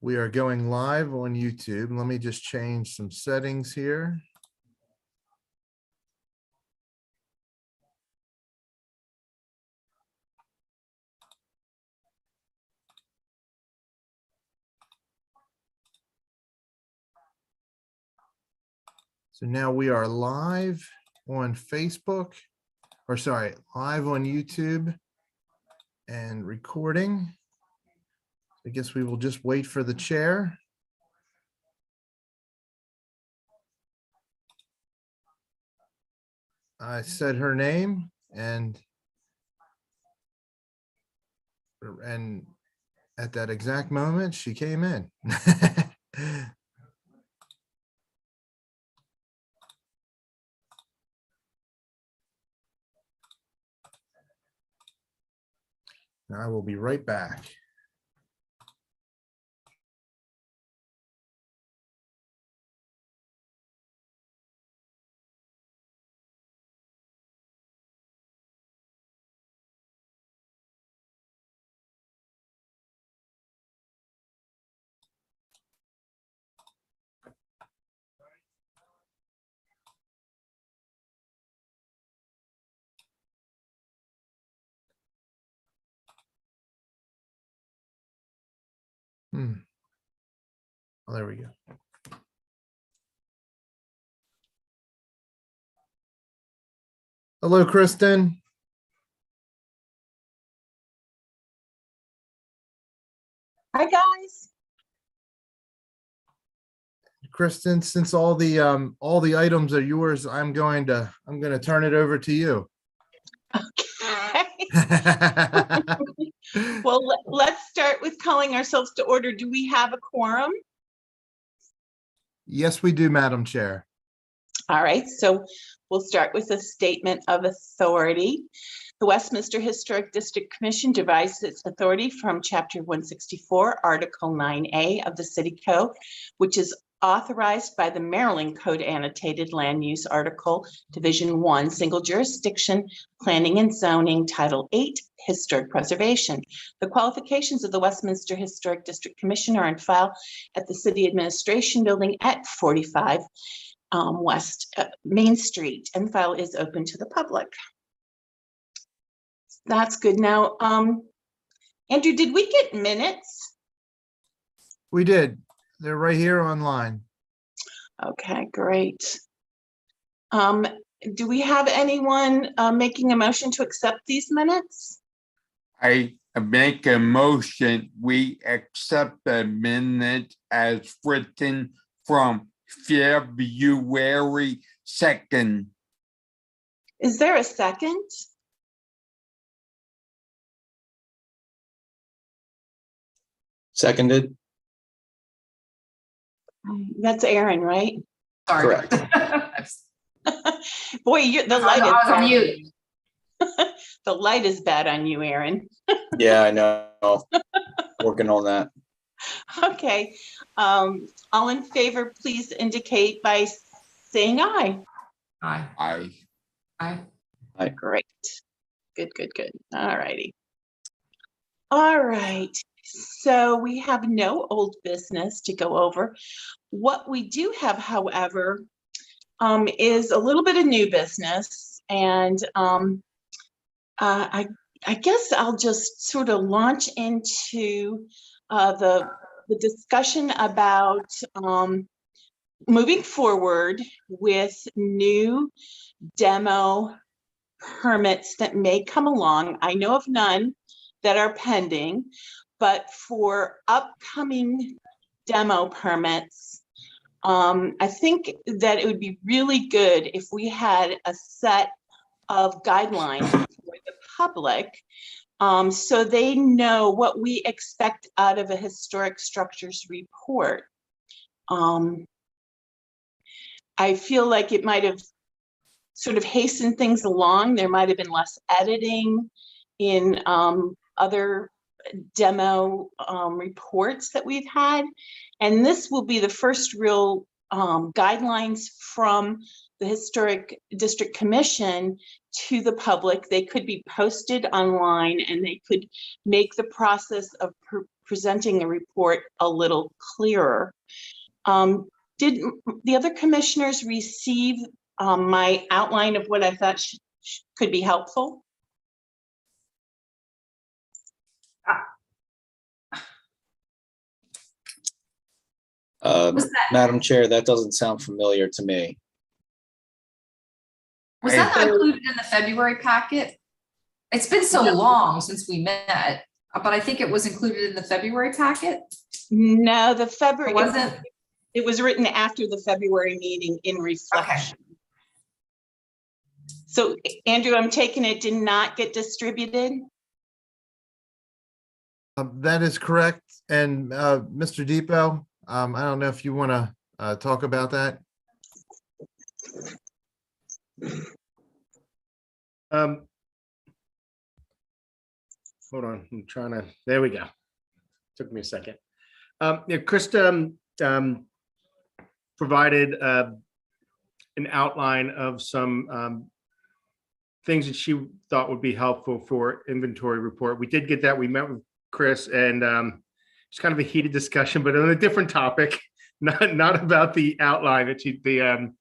We are going live on YouTube. Let me just change some settings here. So now we are live on Facebook, or sorry, live on YouTube and recording. I guess we will just wait for the chair. I said her name and at that exact moment, she came in. I will be right back. Oh, there we go. Hello, Kristen. Hi, guys. Kristen, since all the items are yours, I'm going to turn it over to you. Okay. Well, let's start with calling ourselves to order. Do we have a quorum? Yes, we do, Madam Chair. All right, so we'll start with a statement of authority. The Westminster Historic District Commission derives its authority from Chapter 164, Article 9A of the City Code, which is authorized by the Maryland Code Annotated Land Use Article, Division 1, Single Jurisdiction, Planning and Zoning, Title 8, Historic Preservation. The qualifications of the Westminster Historic District Commission are on file at the City Administration Building at 45 West Main Street, and the file is open to the public. That's good. Now, Andrew, did we get minutes? We did. They're right here online. Okay, great. Do we have anyone making a motion to accept these minutes? I make a motion, we accept the minute as written from February 2nd. Is there a second? Seconded. That's Aaron, right? Sorry. Correct. Boy, the light I was on is mute. the light is bad on you, Aaron. Yeah, I know. Working on that. Okay. All in favor, please indicate by saying aye. Aye. I Aye. Great. Good. All righty. All right. So we have no old business to go over. What we do have, however, is a little bit of new business. And I guess I'll just sort of launch into the discussion about moving forward with new demo permits that may come along. I know of none that are pending, but for upcoming demo permits, I think that it would be really good if we had a set of guidelines for the public, so they know what we expect out of a historic structures report. I feel like it might have sort of hastened things along. There might have been less editing in other demo reports that we've had. And this will be the first real guidelines from the Historic District Commission to the public. They could be posted online and they could make the process of presenting the report a little clearer. Did the other commissioners receive my outline of what I thought could be helpful? Was that, Madam Chair, that doesn't sound familiar to me. I- not included in the February packet? It's been so long since we met, but I think it was included in the February packet. No, the February, Or was it? it was written after the February meeting in reflection. So Andrew, I'm taking it did not get distributed? That is correct. And Mr. Depot, I don't know if you want to talk about that. Hold on, I'm trying to, there we go. Took me a second. Yeah, Krista provided an outline of some things that she thought would be helpful for inventory report. We did get that. We met with Chris and it's kind of a heated discussion, but on a different topic, not about the outline that the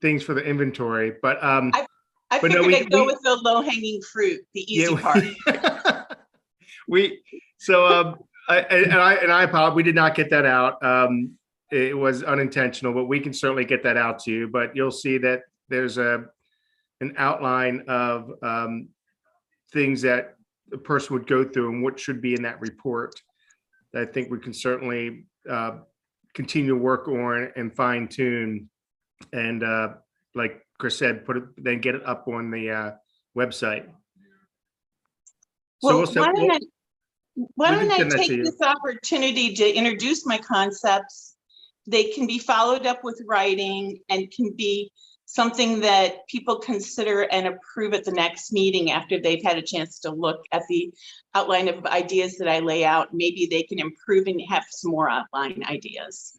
things for the inventory, but I but figured no, I'd go with the low hanging fruit, the easy part. I apologize. We did not get that out. It was unintentional, but we can certainly get that out to you. But you'll see that there's an outline of things that a person would go through and what should be in that report. That I think we can certainly continue to work on and fine tune, and like Chris said, then get it up on the website. Well, So why we can don't I send that to take you. this opportunity to introduce my concepts? They can be followed up with writing and can be something that people consider and approve at the next meeting after they've had a chance to look at the outline of ideas that I lay out. Maybe they can improve and have some more outline ideas.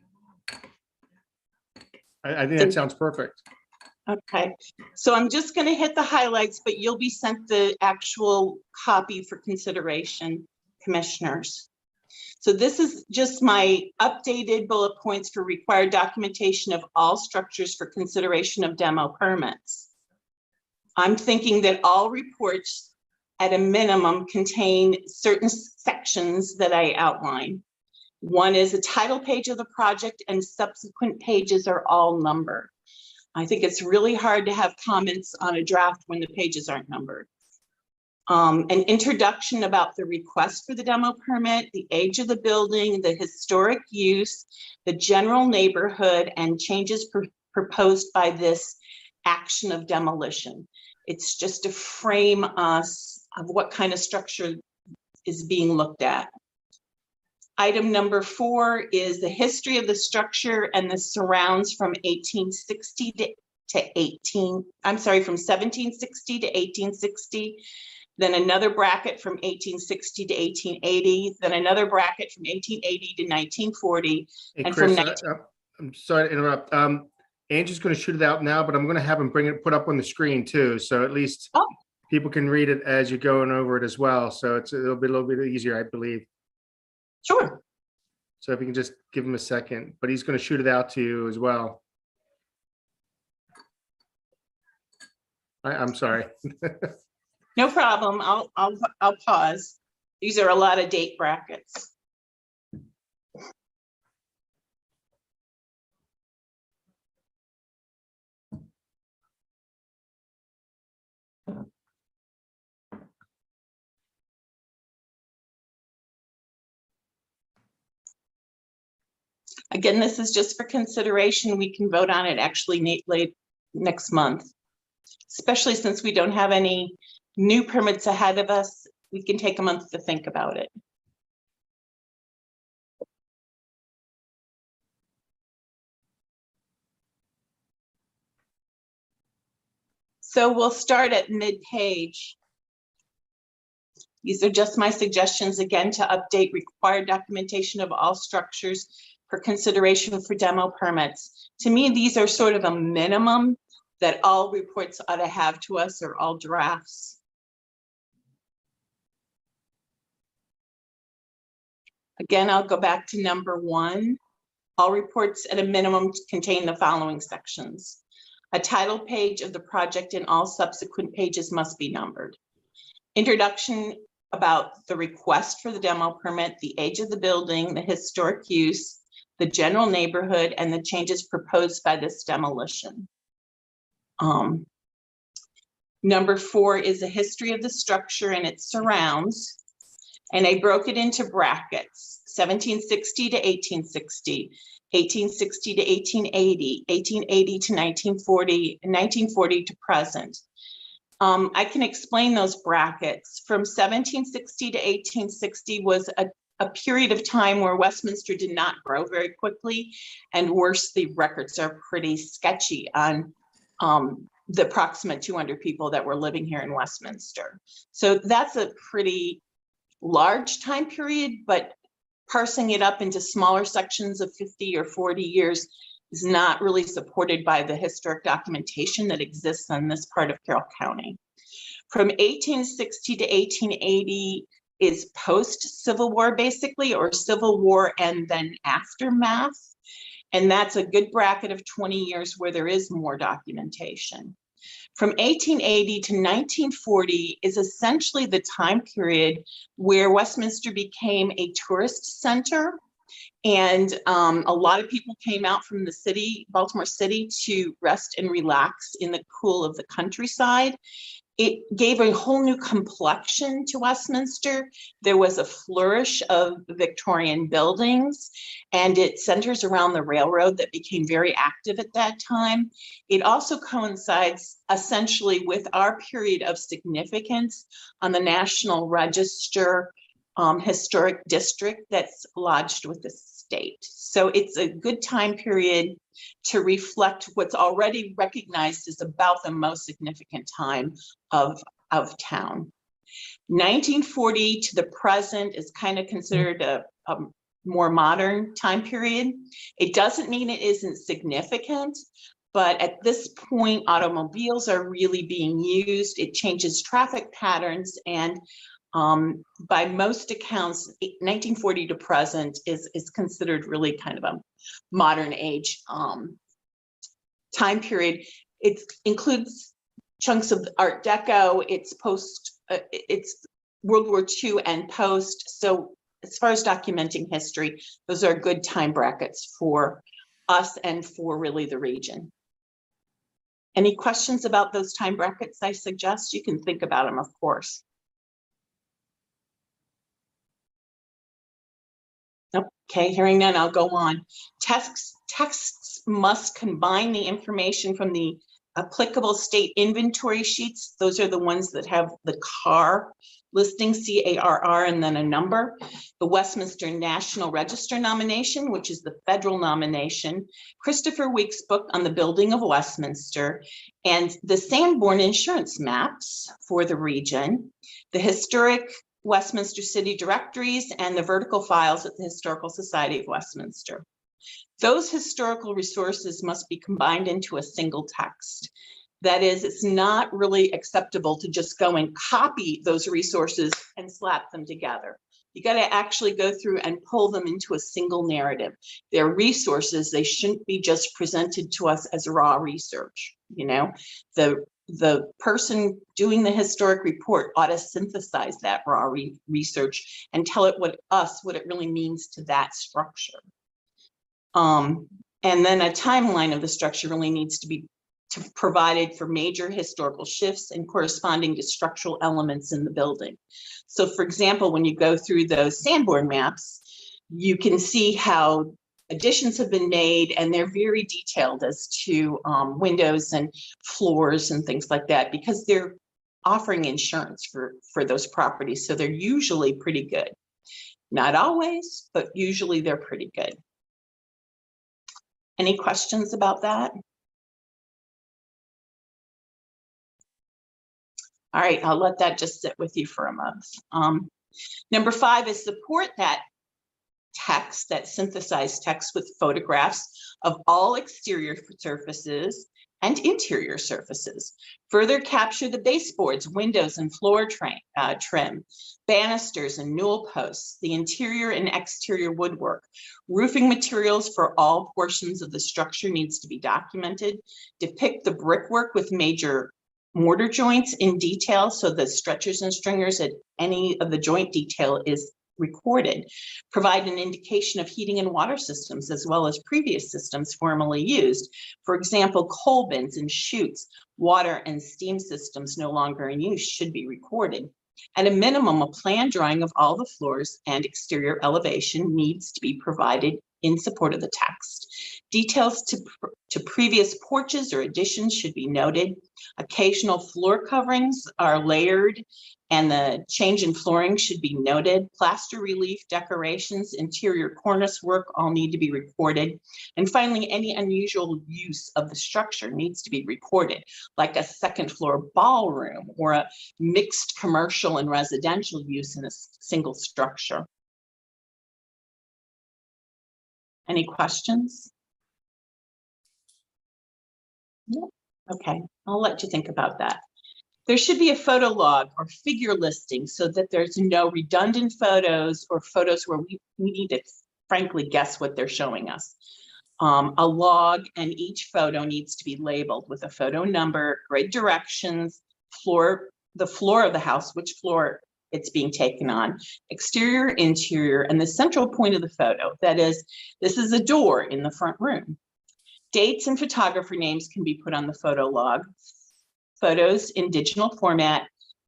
I think that sounds perfect. Okay, so I'm just going to hit the highlights, but you'll be sent the actual copy for consideration, commissioners. So this is just my updated bullet points for required documentation of all structures for consideration of demo permits. I'm thinking that all reports at a minimum contain certain sections that I outline. One is a title page of the project and subsequent pages are all numbered. I think it's really hard to have comments on a draft when the pages aren't numbered. An introduction about the request for the demo permit, the age of the building, the historic use, the general neighborhood, and changes proposed by this action of demolition. It's just to frame us of what kind of structure is being looked at. Item number 4 is the history of the structure and the surrounds from 1860 to 1760 to 1860. Then another bracket from 1860 to 1880. Then another bracket from 1880 to 1940. Hey, And Chris, from I'm sorry to interrupt. Andrew's going to shoot it out now, but I'm going to have him put up on the screen too. So at least people can read it as you're going over it as well. So it'll be a little bit easier, I believe. Sure. So if you can just give him a second, but he's going to shoot it out to you as well. I'm sorry. No problem. I'll pause. These are a lot of date brackets. Again, this is just for consideration. We can vote on it actually late next month, especially since we don't have any new permits ahead of us. We can take a month to think about it. So we'll start at mid-page. These are just my suggestions again to update required documentation of all structures for consideration for demo permits. To me, these are sort of a minimum that all reports ought to have to us, or all drafts. Again, I'll go back to number 1. All reports at a minimum contain the following sections. A title page of the project and all subsequent pages must be numbered. Introduction about the request for the demo permit, the age of the building, the historic use, the general neighborhood, and the changes proposed by this demolition. Number 4 is a history of the structure and its surrounds. And I broke it into brackets, 1760 to 1860, 1860 to 1880, 1880 to 1940, and 1940 to present. I can explain those brackets. From 1760 to 1860 was a period of time where Westminster did not grow very quickly, and worse, the records are pretty sketchy on the approximate 200 people that were living here in Westminster. So that's a pretty large time period, but parsing it up into smaller sections of 50 or 40 years is not really supported by the historic documentation that exists on this part of Carroll County. From 1860 to 1880 is post-Civil War, basically, or Civil War and then aftermath. And that's a good bracket of 20 years where there is more documentation. From 1880 to 1940 is essentially the time period where Westminster became a tourist center. And a lot of people came out from the city, Baltimore City, to rest and relax in the cool of the countryside. It gave a whole new complexion to Westminster. There was a flourish of Victorian buildings, and it centers around the railroad that became very active at that time. It also coincides essentially with our period of significance on the National Register historic district that's lodged with the state. So it's a good time period to reflect what's already recognized as about the most significant time of town. 1940 to the present is kind of considered a more modern time period. It doesn't mean it isn't significant, but at this point, automobiles are really being used. It changes traffic patterns, and by most accounts, 1940 to present is considered really kind of a modern age time period. It includes chunks of Art Deco. It's it's World War II and post. So as far as documenting history, those are good time brackets for us and for really the region. Any questions about those time brackets I suggest? You can think about them, of course. Okay, hearing none, I'll go on. Texts must combine the information from the applicable state inventory sheets. Those are the ones that have the car listing, CARR, and then a number. The Westminster National Register nomination, which is the federal nomination, Christopher Week's book on the building of Westminster, and the Sanborn insurance maps for the region, the historic Westminster City directories, and the vertical files at the Historical Society of Westminster. Those historical resources must be combined into a single text. That is, it's not really acceptable to just go and copy those resources and slap them together. You got to actually go through and pull them into a single narrative. They're resources. They shouldn't be just presented to us as raw research. You know, the person doing the historic report ought to synthesize that raw research and tell it what it really means to that structure. And then a timeline of the structure really needs to be provided for major historical shifts and corresponding to structural elements in the building. So for example, when you go through those Sanborn maps, you can see how additions have been made, and they're very detailed as to windows and floors and things like that, because they're offering insurance for those properties. So they're usually pretty good. Not always, but usually they're pretty good. Any questions about that? All right, I'll let that just sit with you for a month. Number 5 is support that text, that synthesized text, with photographs of all exterior surfaces and interior surfaces. Further capture the baseboards, windows, and floor trim, banisters and newel posts, the interior and exterior woodwork. Roofing materials for all portions of the structure needs to be documented. Depict the brickwork with major mortar joints in detail, so the stretchers and stringers at any of the joint detail is recorded. Provide an indication of heating and water systems as well as previous systems formerly used. For example, coal bins and chutes, water and steam systems no longer in use should be recorded. At a minimum, a plan drawing of all the floors and exterior elevation needs to be provided in support of the text. Details to previous porches or additions should be noted. Occasional floor coverings are layered and the change in flooring should be noted. Plaster relief, decorations, interior cornice work all need to be recorded. And finally, any unusual use of the structure needs to be recorded, like a second floor ballroom or a mixed commercial and residential use in a single structure. Any questions? No? Okay, I'll let you think about that. There should be a photo log or figure listing so that there's no redundant photos or photos where we need to frankly guess what they're showing us. A log, and each photo needs to be labeled with a photo number, grid directions, the floor of the house, which floor it's being taken on, exterior, interior, and the central point of the photo. That is, this is a door in the front room. Dates and photographer names can be put on the photo log. Photos in digital format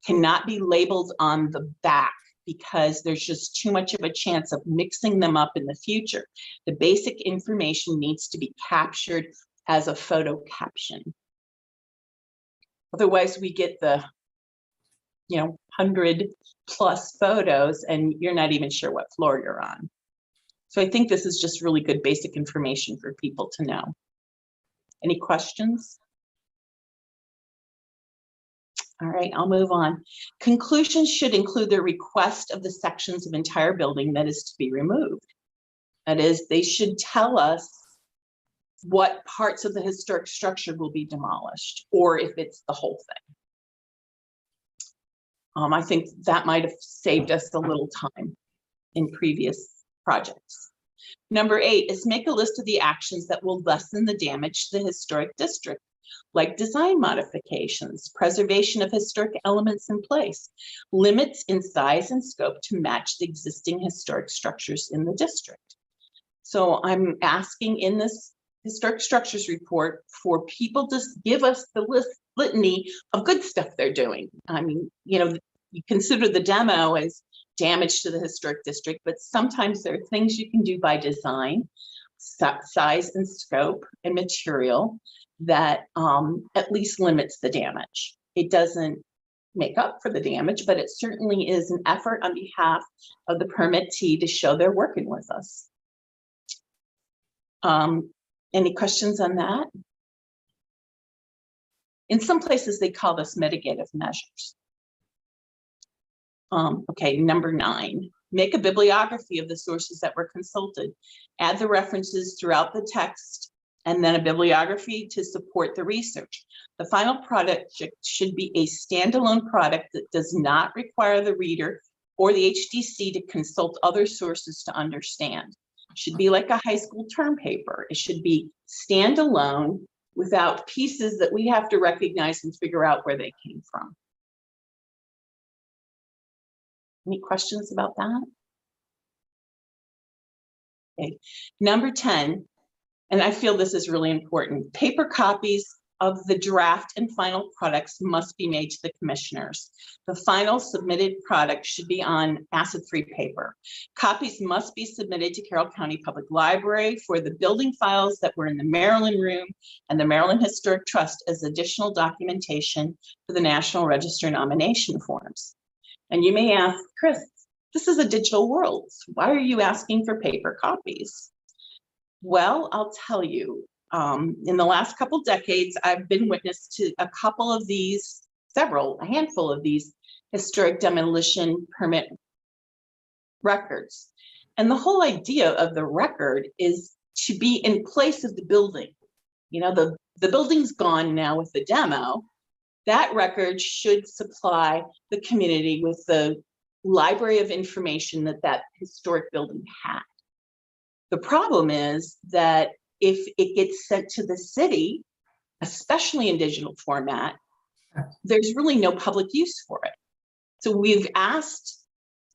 cannot be labeled on the back because there's just too much of a chance of mixing them up in the future. The basic information needs to be captured as a photo caption. Otherwise, we get the 100+ photos and you're not even sure what floor you're on. So I think this is just really good basic information for people to know. Any questions? All right, I'll move on. Conclusions should include the request of the sections of entire building that is to be removed. That is, they should tell us what parts of the historic structure will be demolished, or if it's the whole thing. I think that might have saved us a little time in previous projects. Number 8 is make a list of the actions that will lessen the damage to the historic district, like design modifications, preservation of historic elements in place, limits in size and scope to match the existing historic structures in the district. So I'm asking in this historic structures report for people to give us the litany of good stuff they're doing. I mean, you consider the demo as damage to the historic district, but sometimes there are things you can do by design, size and scope and material that at least limits the damage. It doesn't make up for the damage, but it certainly is an effort on behalf of the permittee to show they're working with us. Any questions on that? In some places, they call this mitigative measures. Okay, number 9, make a bibliography of the sources that were consulted. Add the references throughout the text and then a bibliography to support the research. The final product should be a standalone product that does not require the reader or the HDC to consult other sources to understand. It should be like a high school term paper. It should be standalone without pieces that we have to recognize and figure out where they came from. Any questions about that? Okay, number 10, and I feel this is really important. Paper copies of the draft and final products must be made to the commissioners. The final submitted product should be on acid-free paper. Copies must be submitted to Carroll County Public Library for the building files that were in the Maryland Room and the Maryland Historic Trust as additional documentation for the National Register nomination forms. And you may ask, Chris, this is a digital world. Why are you asking for paper copies? Well, I'll tell you, in the last couple decades, I've been witness to a handful of these historic demolition permit records. And the whole idea of the record is to be in place of the building. the building's gone now with the demo. That record should supply the community with the library of information that historic building had. The problem is that if it gets sent to the city, especially in digital format, there's really no public use for it. So we've asked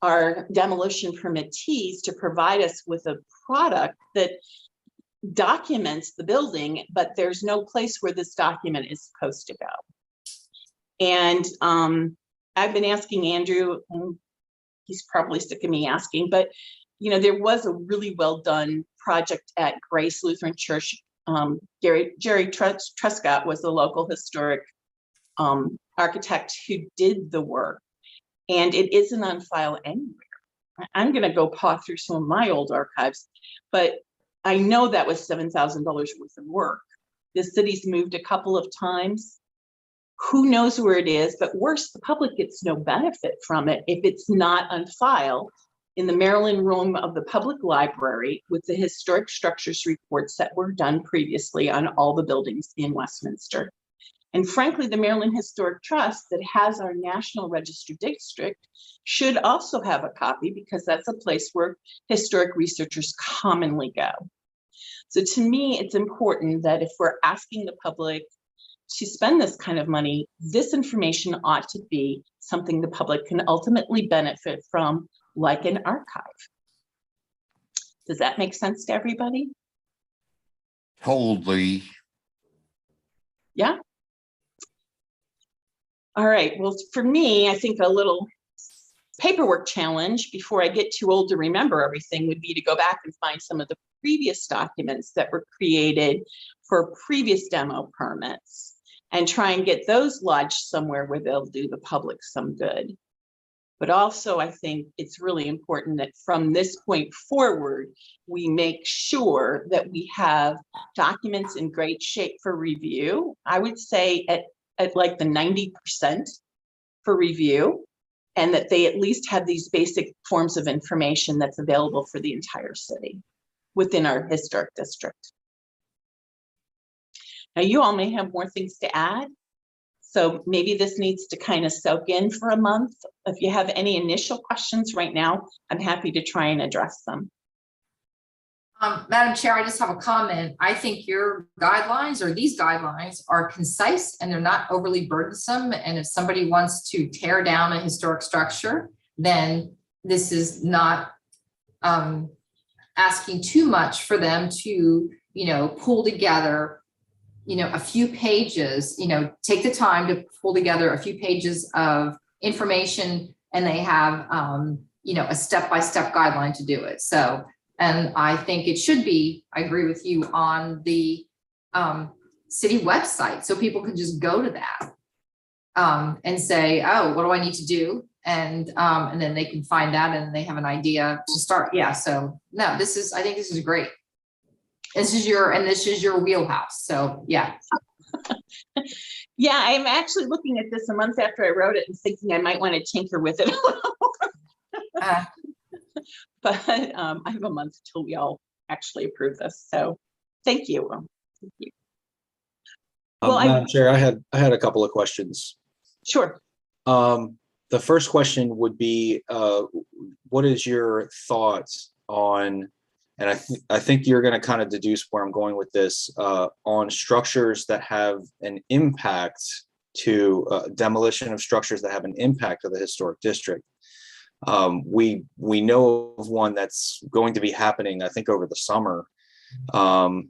our demolition permittees to provide us with a product that documents the building, but there's no place where this document is supposed to go. And I've been asking Andrew, and he's probably sick of me asking, but there was a really well done project at Grace Lutheran Church. Jerry Truscott was the local historic architect who did the work, and it isn't on file anywhere. I'm going to go paw through some of my old archives, but I know that was $7,000 worth of work. The city's moved a couple of times. Who knows where it is, but worse, the public gets no benefit from it if it's not on file in the Maryland room of the public library with the historic structures reports that were done previously on all the buildings in Westminster. And frankly, the Maryland Historic Trust that has our National Register District should also have a copy, because that's a place where historic researchers commonly go. So to me, it's important that if we're asking the public to spend this kind of money, this information ought to be something the public can ultimately benefit from, like an archive. Does that make sense to everybody? Totally. Yeah. All right, well, for me, I think a little paperwork challenge before I get too old to remember everything would be to go back and find some of the previous documents that were created for previous demo permits and try and get those lodged somewhere where they'll do the public some good. But also, I think it's really important that from this point forward, we make sure that we have documents in great shape for review. I would say at like the 90% for review, and that they at least have these basic forms of information that's available for the entire city within our historic district. Now, you all may have more things to add, so maybe this needs to kind of soak in for a month. If you have any initial questions right now, I'm happy to try and address them. Madam Chair, I just have a comment. I think your guidelines, or these guidelines, are concise and they're not overly burdensome. And if somebody wants to tear down a historic structure, then this is not asking too much for them to, pull together, a few pages, take the time to pull together a few pages of information, and they have, a step-by-step guideline to do it. So, and I think it should be, I agree with you, on the city website, so people can just go to that and say, oh, what do I need to do? And then they can find that and they have an idea to start. Yeah, so no, I think this is great. This is your wheelhouse. So yeah. Yeah, I'm actually looking at this a month after I wrote it and thinking I might want to tinker with it a little more. But I have a month till we all actually approve this. So thank you. Thank you. Well, Madam Chair, I had a couple of questions. Sure. The first question would be, what is your thoughts on, and I think you're going to kind of deduce where I'm going with this, on structures that have an impact to demolition of structures that have an impact to the historic district. We know of one that's going to be happening, I think, over the summer. But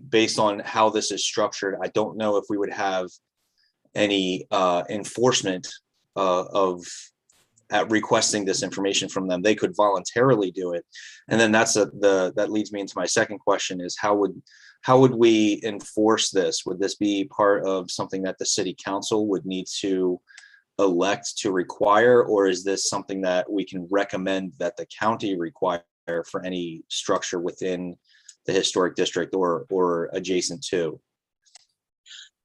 based on how this is structured, I don't know if we would have any enforcement at requesting this information from them. They could voluntarily do it, and then that leads me into my second question: is how would we enforce this? Would this be part of something that the city council would need to elect to require, or is this something that we can recommend that the county require for any structure within the historic district or adjacent to?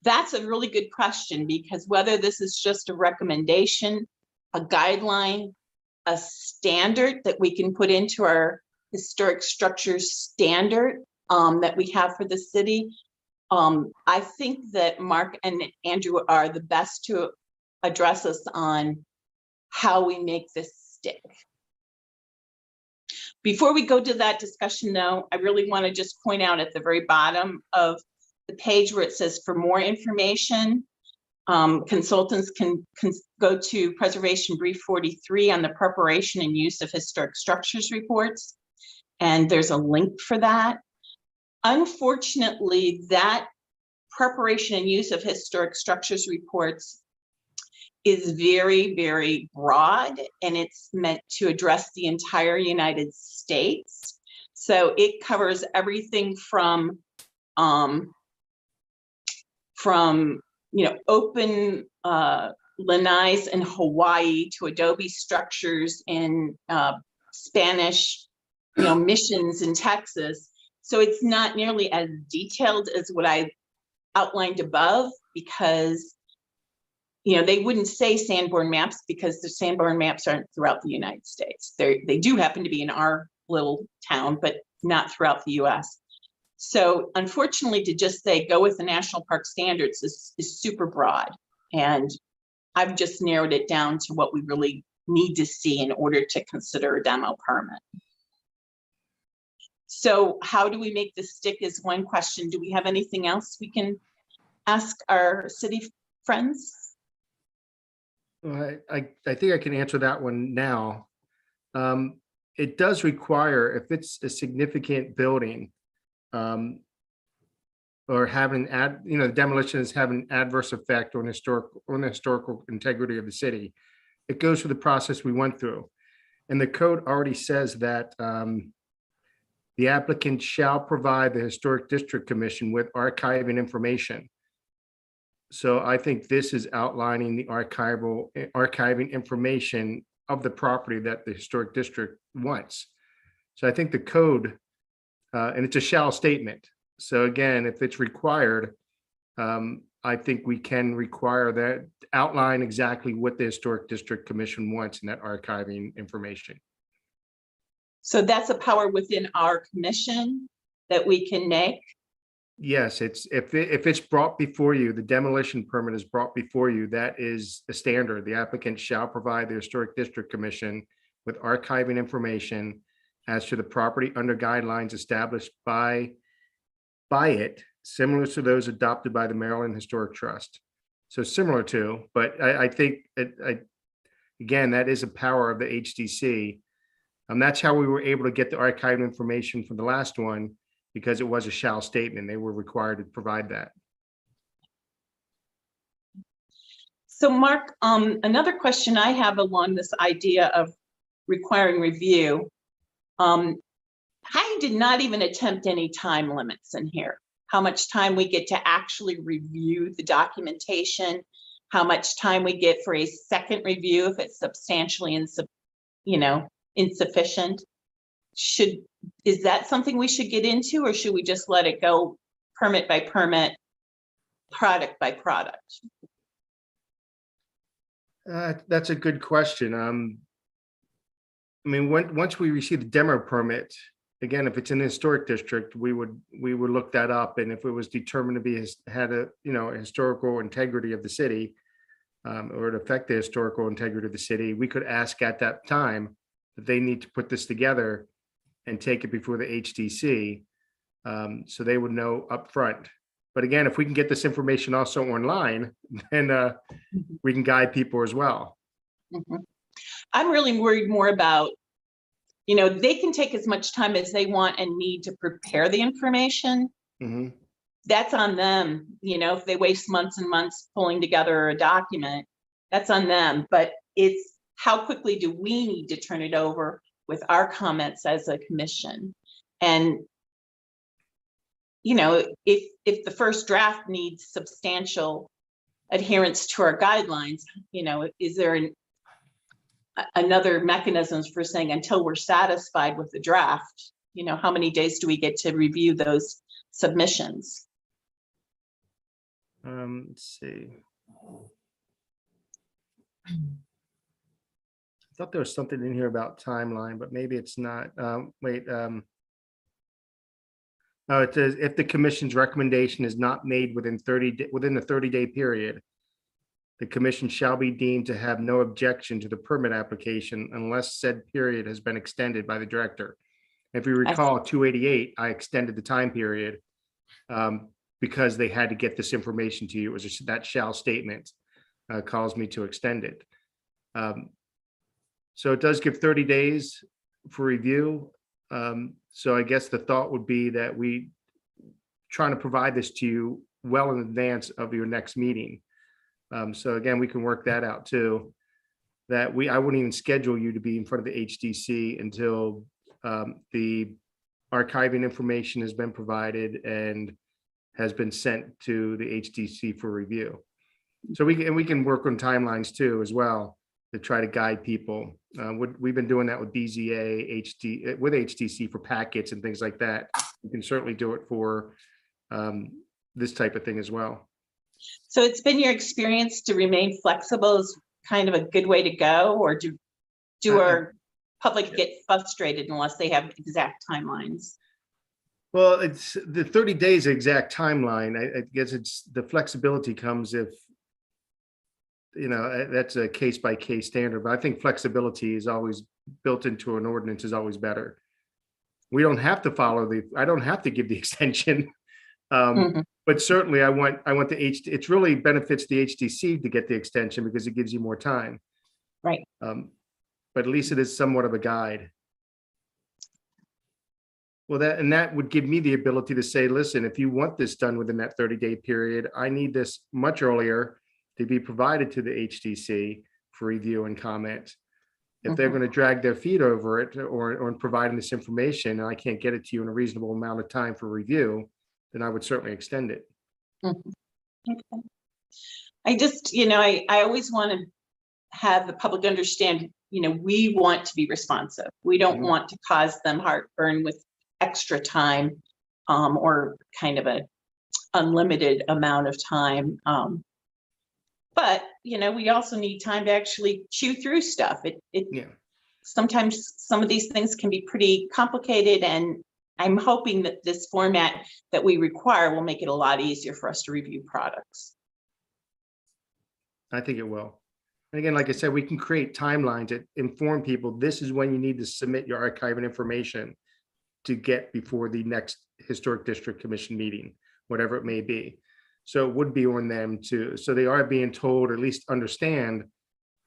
That's a really good question, because whether this is just a recommendation, a guideline, a standard that we can put into our historic structures standard, that we have for the city. I think that Mark and Andrew are the best to address us on how we make this stick. Before we go to that discussion though, I really want to just point out at the very bottom of the page where it says for more information, consultants can go to Preservation Brief 43 on the preparation and use of historic structures reports. And there's a link for that. Unfortunately, that preparation and use of historic structures reports is very, very broad, and it's meant to address the entire United States. So it covers everything from open lanais in Hawaii to adobe structures in Spanish, missions in Texas. So it's not nearly as detailed as what I outlined above, because they wouldn't say Sanborn maps because the Sanborn maps aren't throughout the United States. They do happen to be in our little town, but not throughout the US. So unfortunately, to just say go with the national park standards is super broad. And I've just narrowed it down to what we really need to see in order to consider a demo permit. So how do we make this stick is one question. Do we have anything else we can ask our city friends? Well, I think I can answer that one now. It does require, if it's a significant building, or having demolition is having an adverse effect on the historical integrity of the city, it goes through the process we went through. And the code already says that the applicant shall provide the Historic District Commission with archiving information. So I think this is outlining the archiving information of the property that the historic district wants. So I think the code, and it's a shall statement. So again, if it's required, I think we can require that, outline exactly what the Historic District Commission wants in that archiving information. So that's a power within our commission that we can make. Yes, if it's brought before you, the demolition permit is brought before you, that is a standard. The applicant shall provide the Historic District Commission with archiving information as to the property under guidelines established by it, similar to those adopted by the Maryland Historic Trust. So similar to, but I think, again, that is a power of the HDC. That's how we were able to get the archived information from the last one, because it was a shall statement. They were required to provide that. So Mark, another question I have along this idea of requiring review, I did not even attempt any time limits in here. How much time we get to actually review the documentation, how much time we get for a second review if it's substantially insufficient. Is that something we should get into, or should we just let it go permit by permit, product by product? That's a good question. I mean, once we receive the demo permit, again, if it's in the historic district, we would look that up, and if it was determined to be had a historical integrity of the city, or it affect the historical integrity of the city, we could ask at that time that they need to put this together and take it before the HDC, so they would know up front. But again, if we can get this information also online, then we can guide people as well. Mm-hmm. I'm really worried more about, they can take as much time as they want and need to prepare the information. Mm-hmm. That's on them. If they waste months and months pulling together a document, that's on them. But it's how quickly do we need to turn it over with our comments as a commission? And if the first draft needs substantial adherence to our guidelines, is there another mechanisms for saying until we're satisfied with the draft, how many days do we get to review those submissions? Let's see. I thought there was something in here about timeline, but maybe it's not. Wait. It says if the commission's recommendation is not made within within the 30-day period, the commission shall be deemed to have no objection to the permit application unless said period has been extended by the director. If you recall, 288, I extended the time period because they had to get this information to you. It was that shall statement caused me to extend it. So it does give 30 days for review. So I guess the thought would be that we trying to provide this to you well in advance of your next meeting. So again, we can work that out too. That I wouldn't even schedule you to be in front of the HDC until the archiving information has been provided and has been sent to the HDC for review. So we can work on timelines too as well to try to guide people. We've been doing that with BZA, with HDC for packets and things like that. We can certainly do it for this type of thing as well. So it's been your experience to remain flexible is kind of a good way to go, or do our public get frustrated unless they have exact timelines? Well, it's the 30 days exact timeline. I guess it's the flexibility comes if, you know, that's a case by case standard, but I think flexibility is always built into an ordinance is always better. We don't have to follow I don't have to give the extension. But certainly I want it really benefits the HDC to get the extension because it gives you more time. Right. But at least it is somewhat of a guide. Well, that would give me the ability to say, listen, if you want this done within that 30-day period, I need this much earlier to be provided to the HDC for review and comment. If they're going to drag their feet over it or providing this information, and I can't get it to you in a reasonable amount of time for review, then I would certainly extend it. Okay. I just, I always want to have the public understand, we want to be responsive. We don't want to cause them heartburn with extra time or kind of a unlimited amount of time. But, we also need time to actually chew through stuff. Sometimes some of these things can be pretty complicated, and I'm hoping that this format that we require will make it a lot easier for us to review products. I think it will. And again, like I said, we can create timelines that inform people. This is when you need to submit your archiving information to get before the next Historic District Commission meeting, whatever it may be. So it would be on them so they are being told, or at least understand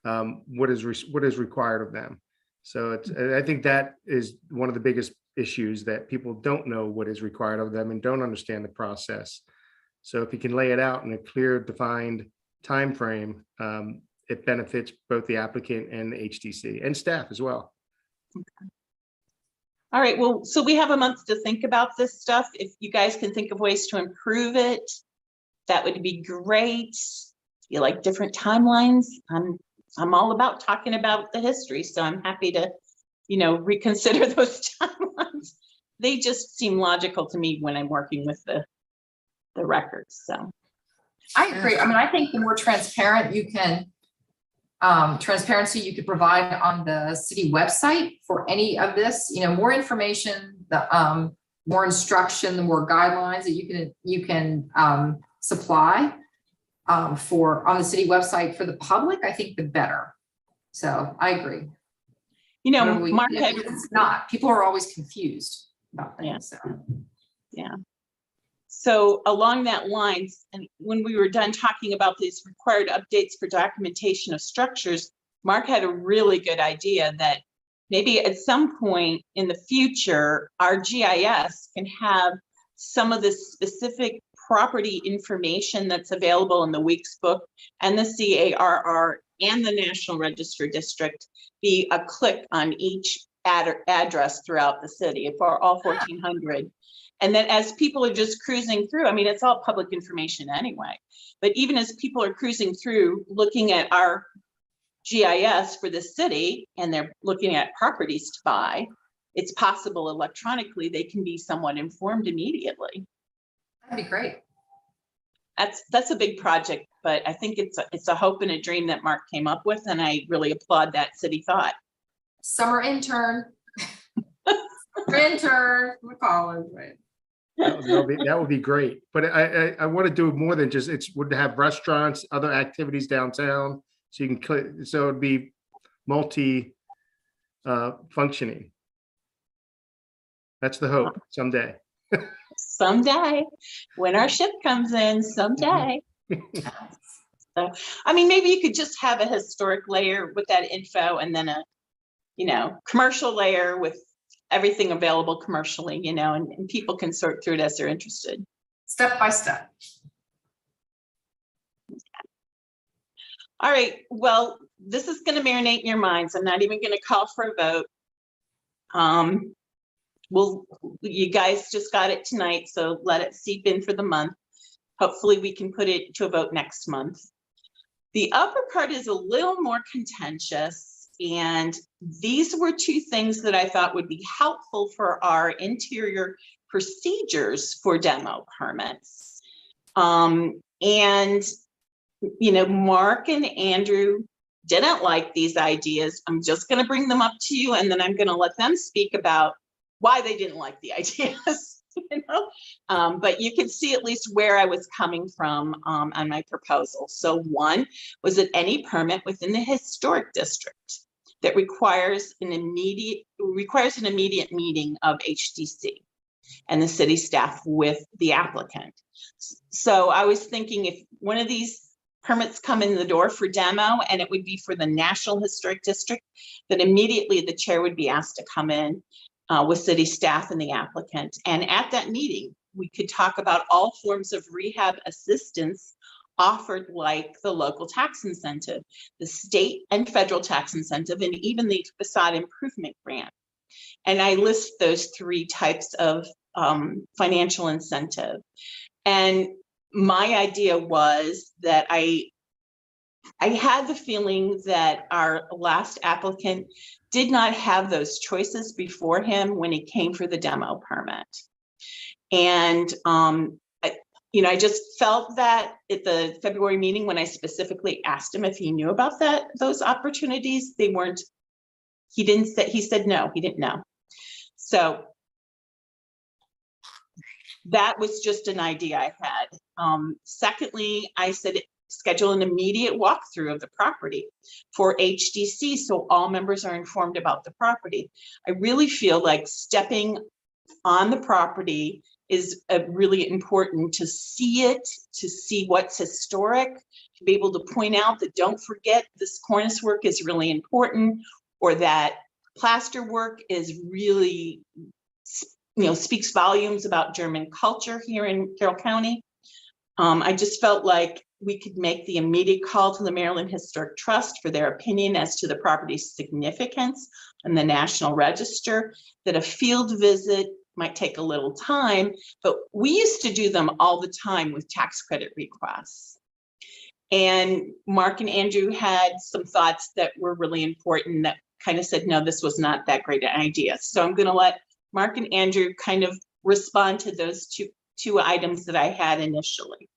what is required of them. So I think that is one of the biggest issues, that people don't know what is required of them and don't understand the process. So if you can lay it out in a clear, defined time frame, it benefits both the applicant and the HDC and staff as well. Okay. All right, well, so we have a month to think about this stuff. If you guys can think of ways to improve it, that would be great. If you like different timelines, I'm all about talking about the history, so I'm happy to reconsider those timelines. They just seem logical to me when I'm working with the records. So I agree. I mean, I think the more transparent you can, transparency you could provide on the city website for any of this, more information, the more instruction, the more guidelines that you can supply on the city website for the public, I think the better. So I agree. Mark, it's not. People are always confused about things. Yeah. So along that lines, and when we were done talking about these required updates for documentation of structures, Mark had a really good idea that maybe at some point in the future, our GIS can have some of the specific property information that's available in the Weeks book and the CARR and the National Register District be a click on each address throughout the city for all 1,400. And then as people are just cruising through, I mean, it's all public information anyway, but even as people are cruising through looking at our GIS for the city and they're looking at properties to buy, it's possible electronically they can be somewhat informed immediately. That'd be great. That's a big project, but I think it's a hope and a dream that Mark came up with, and I really applaud that city thought. Summer intern. Intern from college, right? That would be great. But I want to do more than just, would have restaurants, other activities downtown. So you can click, so it'd be multi functioning. That's the hope someday. Someday, when our ship comes in, someday. So, I mean, maybe you could just have a historic layer with that info and then a, commercial layer with everything available commercially, and people can sort through it as they're interested. Step by step. All right, well, this is going to marinate in your minds. I'm not even going to call for a vote. You guys just got it tonight, so let it seep in for the month. Hopefully we can put it to a vote next month. The upper part is a little more contentious, and these were two things that I thought would be helpful for our interior procedures for demo permits. Mark and Andrew didn't like these ideas. I'm just going to bring them up to you, and then I'm going to let them speak about why they didn't like the ideas. But you can see at least where I was coming from on my proposal. So one was that any permit within the historic district that requires an immediate meeting of HDC and the city staff with the applicant. So I was thinking if one of these permits come in the door for demo and it would be for the National Historic District, that immediately the chair would be asked to come in with city staff and the applicant. And at that meeting, we could talk about all forms of rehab assistance offered, like the local tax incentive, the state and federal tax incentive, and even the facade improvement grant. And I list those three types of financial incentive. And my idea was that I had the feeling that our last applicant did not have those choices before him when he came for the demo permit. And I just felt that at the February meeting, when I specifically asked him if he knew about those opportunities, he said no, he didn't know. So that was just an idea I had. Secondly, I said, schedule an immediate walkthrough of the property for HDC so all members are informed about the property. I really feel like stepping on the property is really important to see it, to see what's historic, to be able to point out that don't forget this cornice work is really important, or that plaster work is really, speaks volumes about German culture here in Carroll County. I just felt like we could make the immediate call to the Maryland Historic Trust for their opinion as to the property's significance in the National Register, that a field visit might take a little time, but we used to do them all the time with tax credit requests. And Mark and Andrew had some thoughts that were really important that kind of said, no, this was not that great an idea. So I'm going to let Mark and Andrew kind of respond to those two items that I had initially.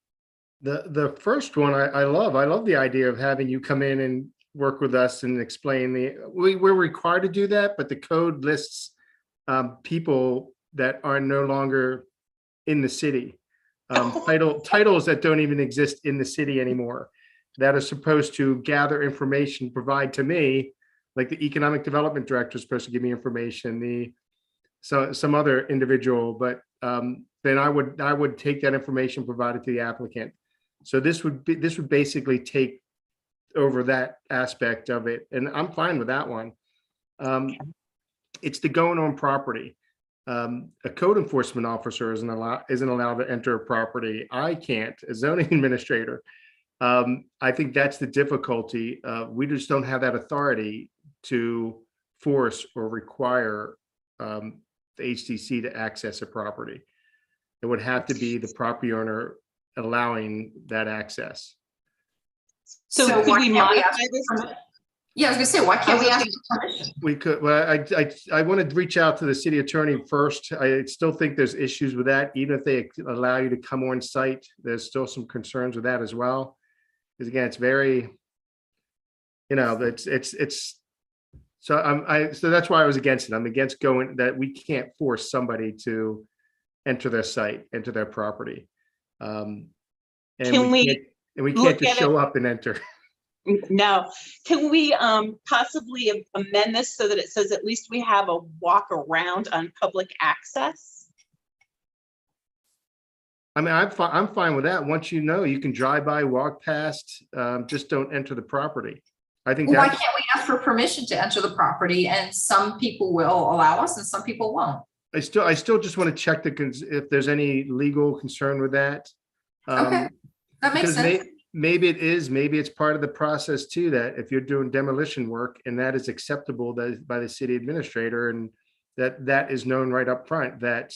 The first one I love the idea of having you come in and work with us and explain we're required to do that, but the code lists people that are no longer in the city, titles that don't even exist in the city anymore, that are supposed to gather information, provide to me, like the economic development director is supposed to give me information, some other individual, but then I would take that information, provide it to the applicant. So this would basically take over that aspect of it, and I'm fine with that one. It's the going on property. A code enforcement officer isn't allowed to enter a property. I can't, a zoning administrator. I think that's the difficulty. We just don't have that authority to force or require the HDC to access a property. It would have to be the property owner allowing that access. So could we modify this? Yeah, I was gonna say, why can't we ask for permission? We could, well, I want to reach out to the city attorney first. I still think there's issues with that. Even if they allow you to come on site, there's still some concerns with that as well. Because again, it's very, so that's why I was against it. I'm against that we can't force somebody to enter their site, enter their property. And Can we we look can't just at show up and enter. No. Can we possibly amend this so that it says at least we have a walk around on public access? I mean, I'm fine with that. Once you know, you can drive by, walk past, just don't enter the property. I think Why that's, can't we ask for permission to enter the property, and some people will allow us and some people won't? I still just want to check if there's any legal concern with that. Okay, that makes Because sense. maybe it is, maybe it's part of the process too, that if you're doing demolition work and that is acceptable by the city administrator, and that is known right up front, that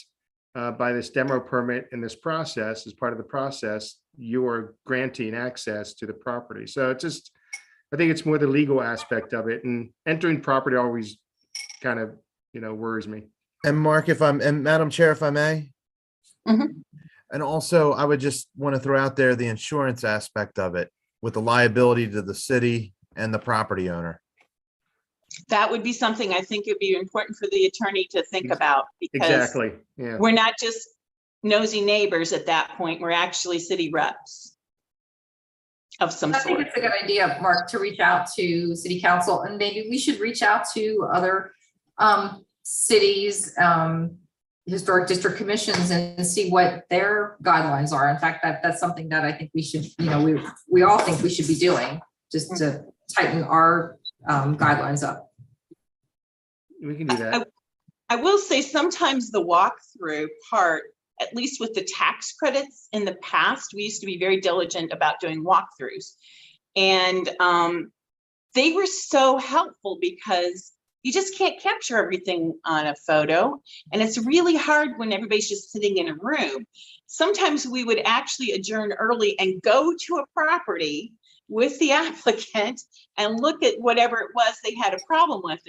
by this demo permit and this process, as part of the process, you are granting access to the property. So it's just, I think it's more the legal aspect of it, and entering property always kind of, worries me. And Mark, and Madam Chair, if I may. Mhm. And also, I would just want to throw out there the insurance aspect of it with the liability to the city and the property owner. That would be something I think it'd be important for the attorney to think about, because Exactly, yeah. we're not just nosy neighbors at that point. We're actually city reps of some I think sort. it's a good idea, Mark, to reach out to city council, and maybe we should reach out to other cities, historic district commissions, and see what their guidelines are. In fact, that's something that I think we should, we all think we should be doing, just to tighten our guidelines up. We can do that. I will say sometimes the walkthrough part, at least with the tax credits in the past, we used to be very diligent about doing walkthroughs. And they were so helpful because you just can't capture everything on a photo. And it's really hard when everybody's just sitting in a room. Sometimes we would actually adjourn early and go to a property with the applicant and look at whatever it was they had a problem with.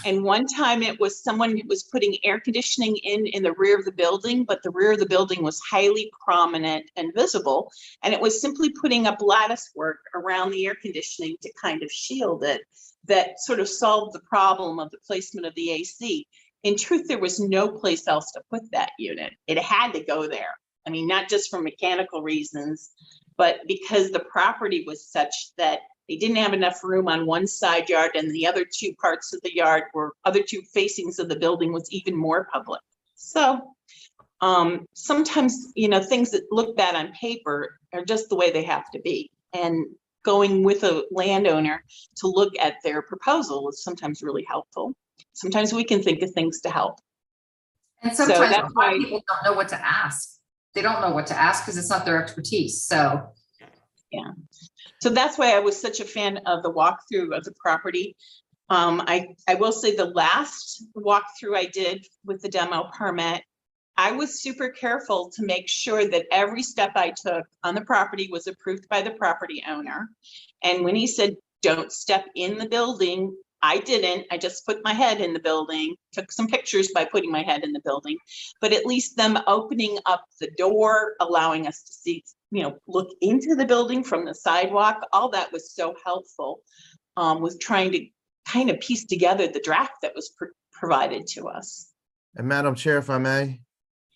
And one time it was someone who was putting air conditioning in the rear of the building, but the rear of the building was highly prominent and visible. And it was simply putting up lattice work around the air conditioning to kind of shield it, that sort of solved the problem of the placement of the AC. In truth, there was no place else to put that unit. It had to go there. I mean, not just for mechanical reasons, but because the property was such that they didn't have enough room on one side yard, and the other two parts of the yard were, other two facings of the building was even more public. So sometimes, things that look bad on paper are just the way they have to be. And going with a landowner to look at their proposal is sometimes really helpful. Sometimes we can think of things to help. And sometimes So a that's lot why of people don't know what to ask. They don't know what to ask because it's not their expertise. So yeah. So that's why I was such a fan of the walkthrough of the property. I will say the last walkthrough I did with the demo permit, I was super careful to make sure that every step I took on the property was approved by the property owner. And when he said, don't step in the building, I didn't. I just put my head in the building, took some pictures by putting my head in the building, but at least them opening up the door, allowing us to see, look into the building from the sidewalk, all that was so helpful with trying to kind of piece together the draft that was provided to us. And Madam Chair, if I may,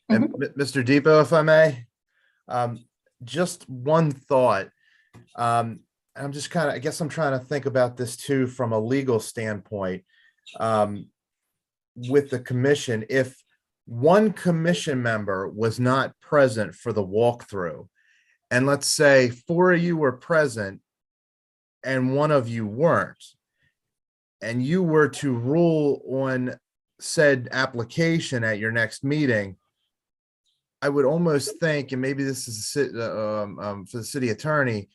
and Mr. Depot, if I may, just one thought. I'm just I guess I'm trying to think about this too from a legal standpoint. With the commission, if one commission member was not present for the walkthrough, and let's say 4 of you were present and 1 of you weren't, and you were to rule on said application at your next meeting, I would almost think, and maybe this is for the city attorney,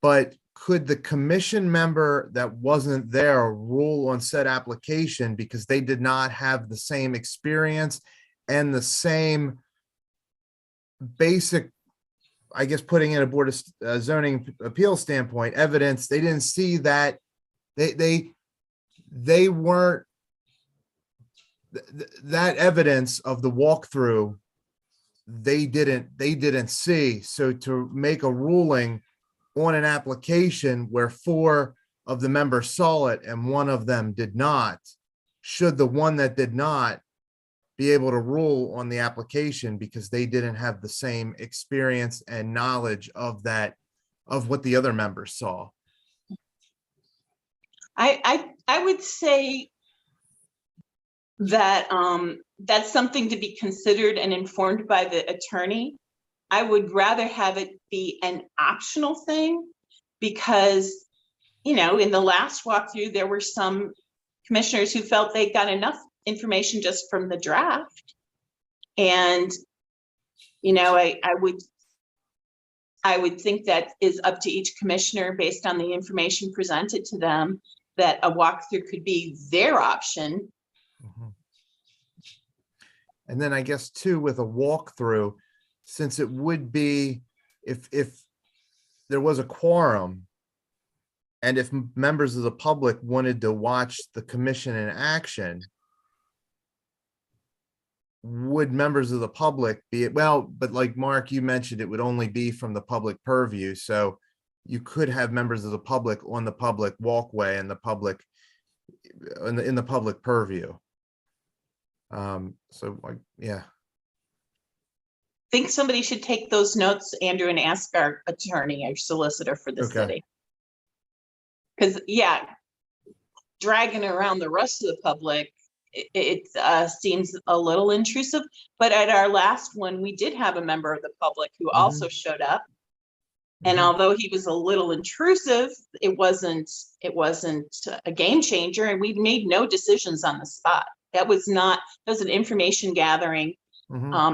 but could the commission member that wasn't there rule on said application because they did not have the same experience and the same basic, I guess, putting in a board of zoning appeal standpoint, evidence? They didn't see that they weren't that evidence of the walkthrough. They didn't see. So to make a ruling on an application where 4 of the members saw it and 1 of them did not, should the one that did not be able to rule on the application because they didn't have the same experience and knowledge of that, of what the other members saw. I would say that that's something to be considered and informed by the attorney. I would rather have it be an optional thing because, you know, in the last walkthrough, there were some commissioners who felt they got enough information just from the draft. And, you know, I would think that is up to each commissioner based on the information presented to them, that a walkthrough could be their option. Mhm. And then I guess too, with a walkthrough, since it would be, if there was a quorum, and if members of the public wanted to watch the commission in action, would members of the public be, well, but like Mark, you mentioned, it would only be from the public purview. So you could have members of the public on the public walkway and the public in the public purview. So like, yeah. I think somebody should take those notes, Andrew, and ask our attorney, our solicitor for the Okay. city. Because, yeah, dragging around the rest of the public, it seems a little intrusive. But at our last one, we did have a member of the public who also showed up. And although he was a little intrusive, it wasn't a game changer, and we made no decisions on the spot. That was an information gathering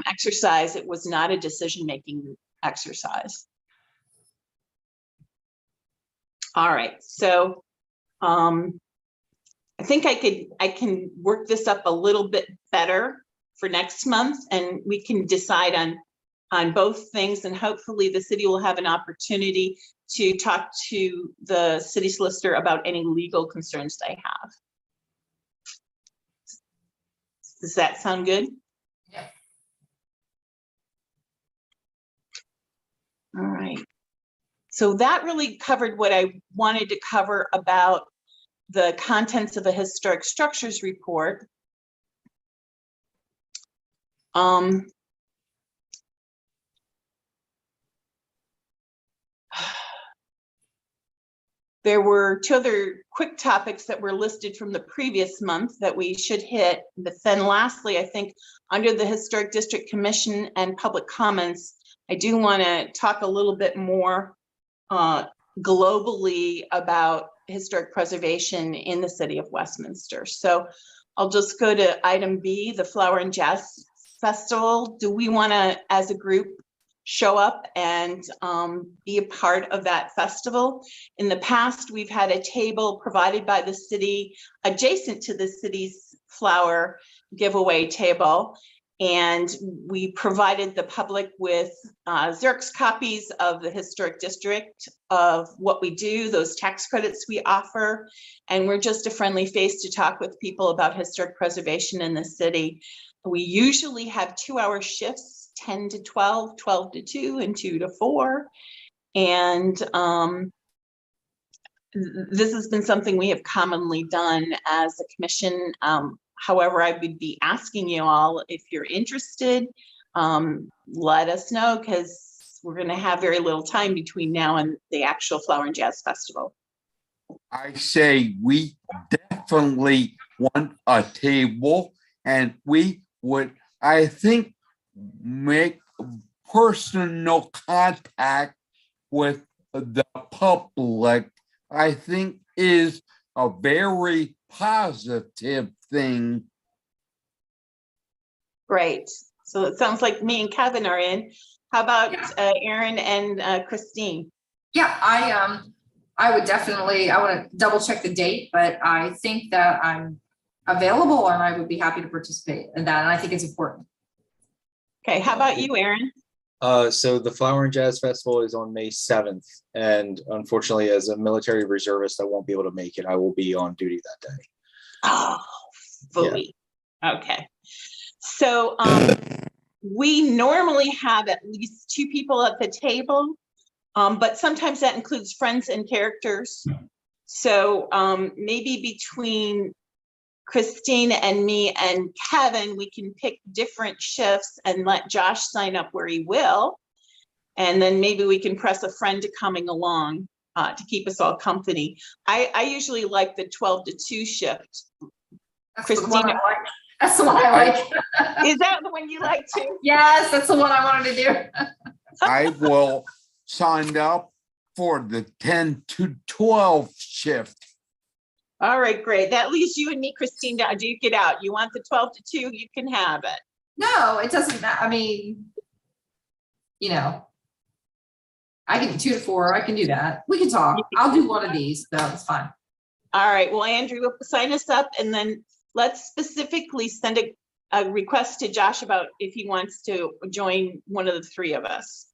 exercise. It was not a decision-making exercise. All right, so I think I can work this up a little bit better for next month, and we can decide on both things, and hopefully the city will have an opportunity to talk to the city solicitor about any legal concerns they have. Does that sound good? Yeah. All right. So that really covered what I wanted to cover about the contents of a historic structures report. There were two other quick topics that were listed from the previous month that we should hit. But then lastly, I think under the Historic District Commission and public comments, I do want to talk a little bit more globally about historic preservation in the city of Westminster. So I'll just go to item B, the Flower and Jazz Festival. Do we want to, as a group, show up and be a part of that festival? In the past, we've had a table provided by the city adjacent to the city's flower giveaway table. And we provided the public with Xerox copies of the historic district, of what we do, those tax credits we offer. And we're just a friendly face to talk with people about historic preservation in the city. We usually have 2-hour shifts, 10 to 12, 12 to 2, and 2 to 4. And this has been something we have commonly done as a commission. However, I would be asking you all, if you're interested, let us know, because we're going to have very little time between now and the actual Flower and Jazz Festival. I say we definitely want a table, and we would, I think, make personal contact with the public. I think is a very positive thing. Great. So it sounds like me and Kevin are in. How about Erin and Christine? Yeah, I would definitely, I want to double check the date, but I think that I'm available and I would be happy to participate in that. And I think it's important. Okay, how about you, Erin? So the Flower and Jazz Festival is on May 7th. And unfortunately, as a military reservist, I won't be able to make it. I will be on duty that day. Oh, fully. Yeah. Okay. So we normally have at least 2 people at the table, but sometimes that includes friends and characters. So maybe between Christine and me and Kevin, we can pick different shifts and let Josh sign up where he will. And then maybe we can press a friend to coming along to keep us all company. I usually like the 12 to 2 shift. That's the one I Christina, like. That's the one I like. is that the one you like too? Yes, that's the one I wanted to do. I will sign up for the 10 to 12 shift. All right, great. That leaves you and me, Christine, to duke it out. You want the 12 to 2, you can have it. No, it doesn't matter. I mean, you know, I can do 2 to 4. I can do that. We can talk. I'll do one of these. So it's fine. All right, well, Andrew, sign us up and then let's specifically send a request to Josh about if he wants to join one of the 3 of us.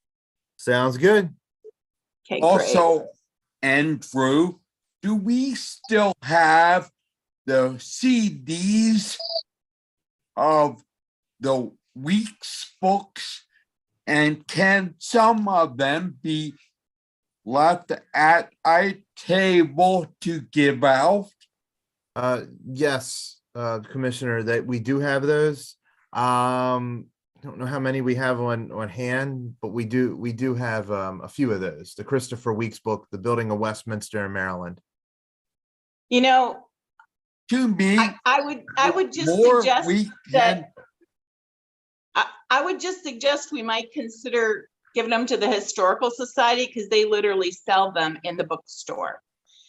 Sounds good. Okay, great. Also, Andrew, do we still have the CDs of the week's books? And can some of them be left at a table to give out? Yes, Commissioner, that we do have those. I don't know how many we have on hand, but we do have a few of those. The Christopher Weeks book, The Building of Westminster in Maryland. You know, To me, I would just more suggest we that can. I would just suggest we might consider giving them to the Historical Society because they literally sell them in the bookstore.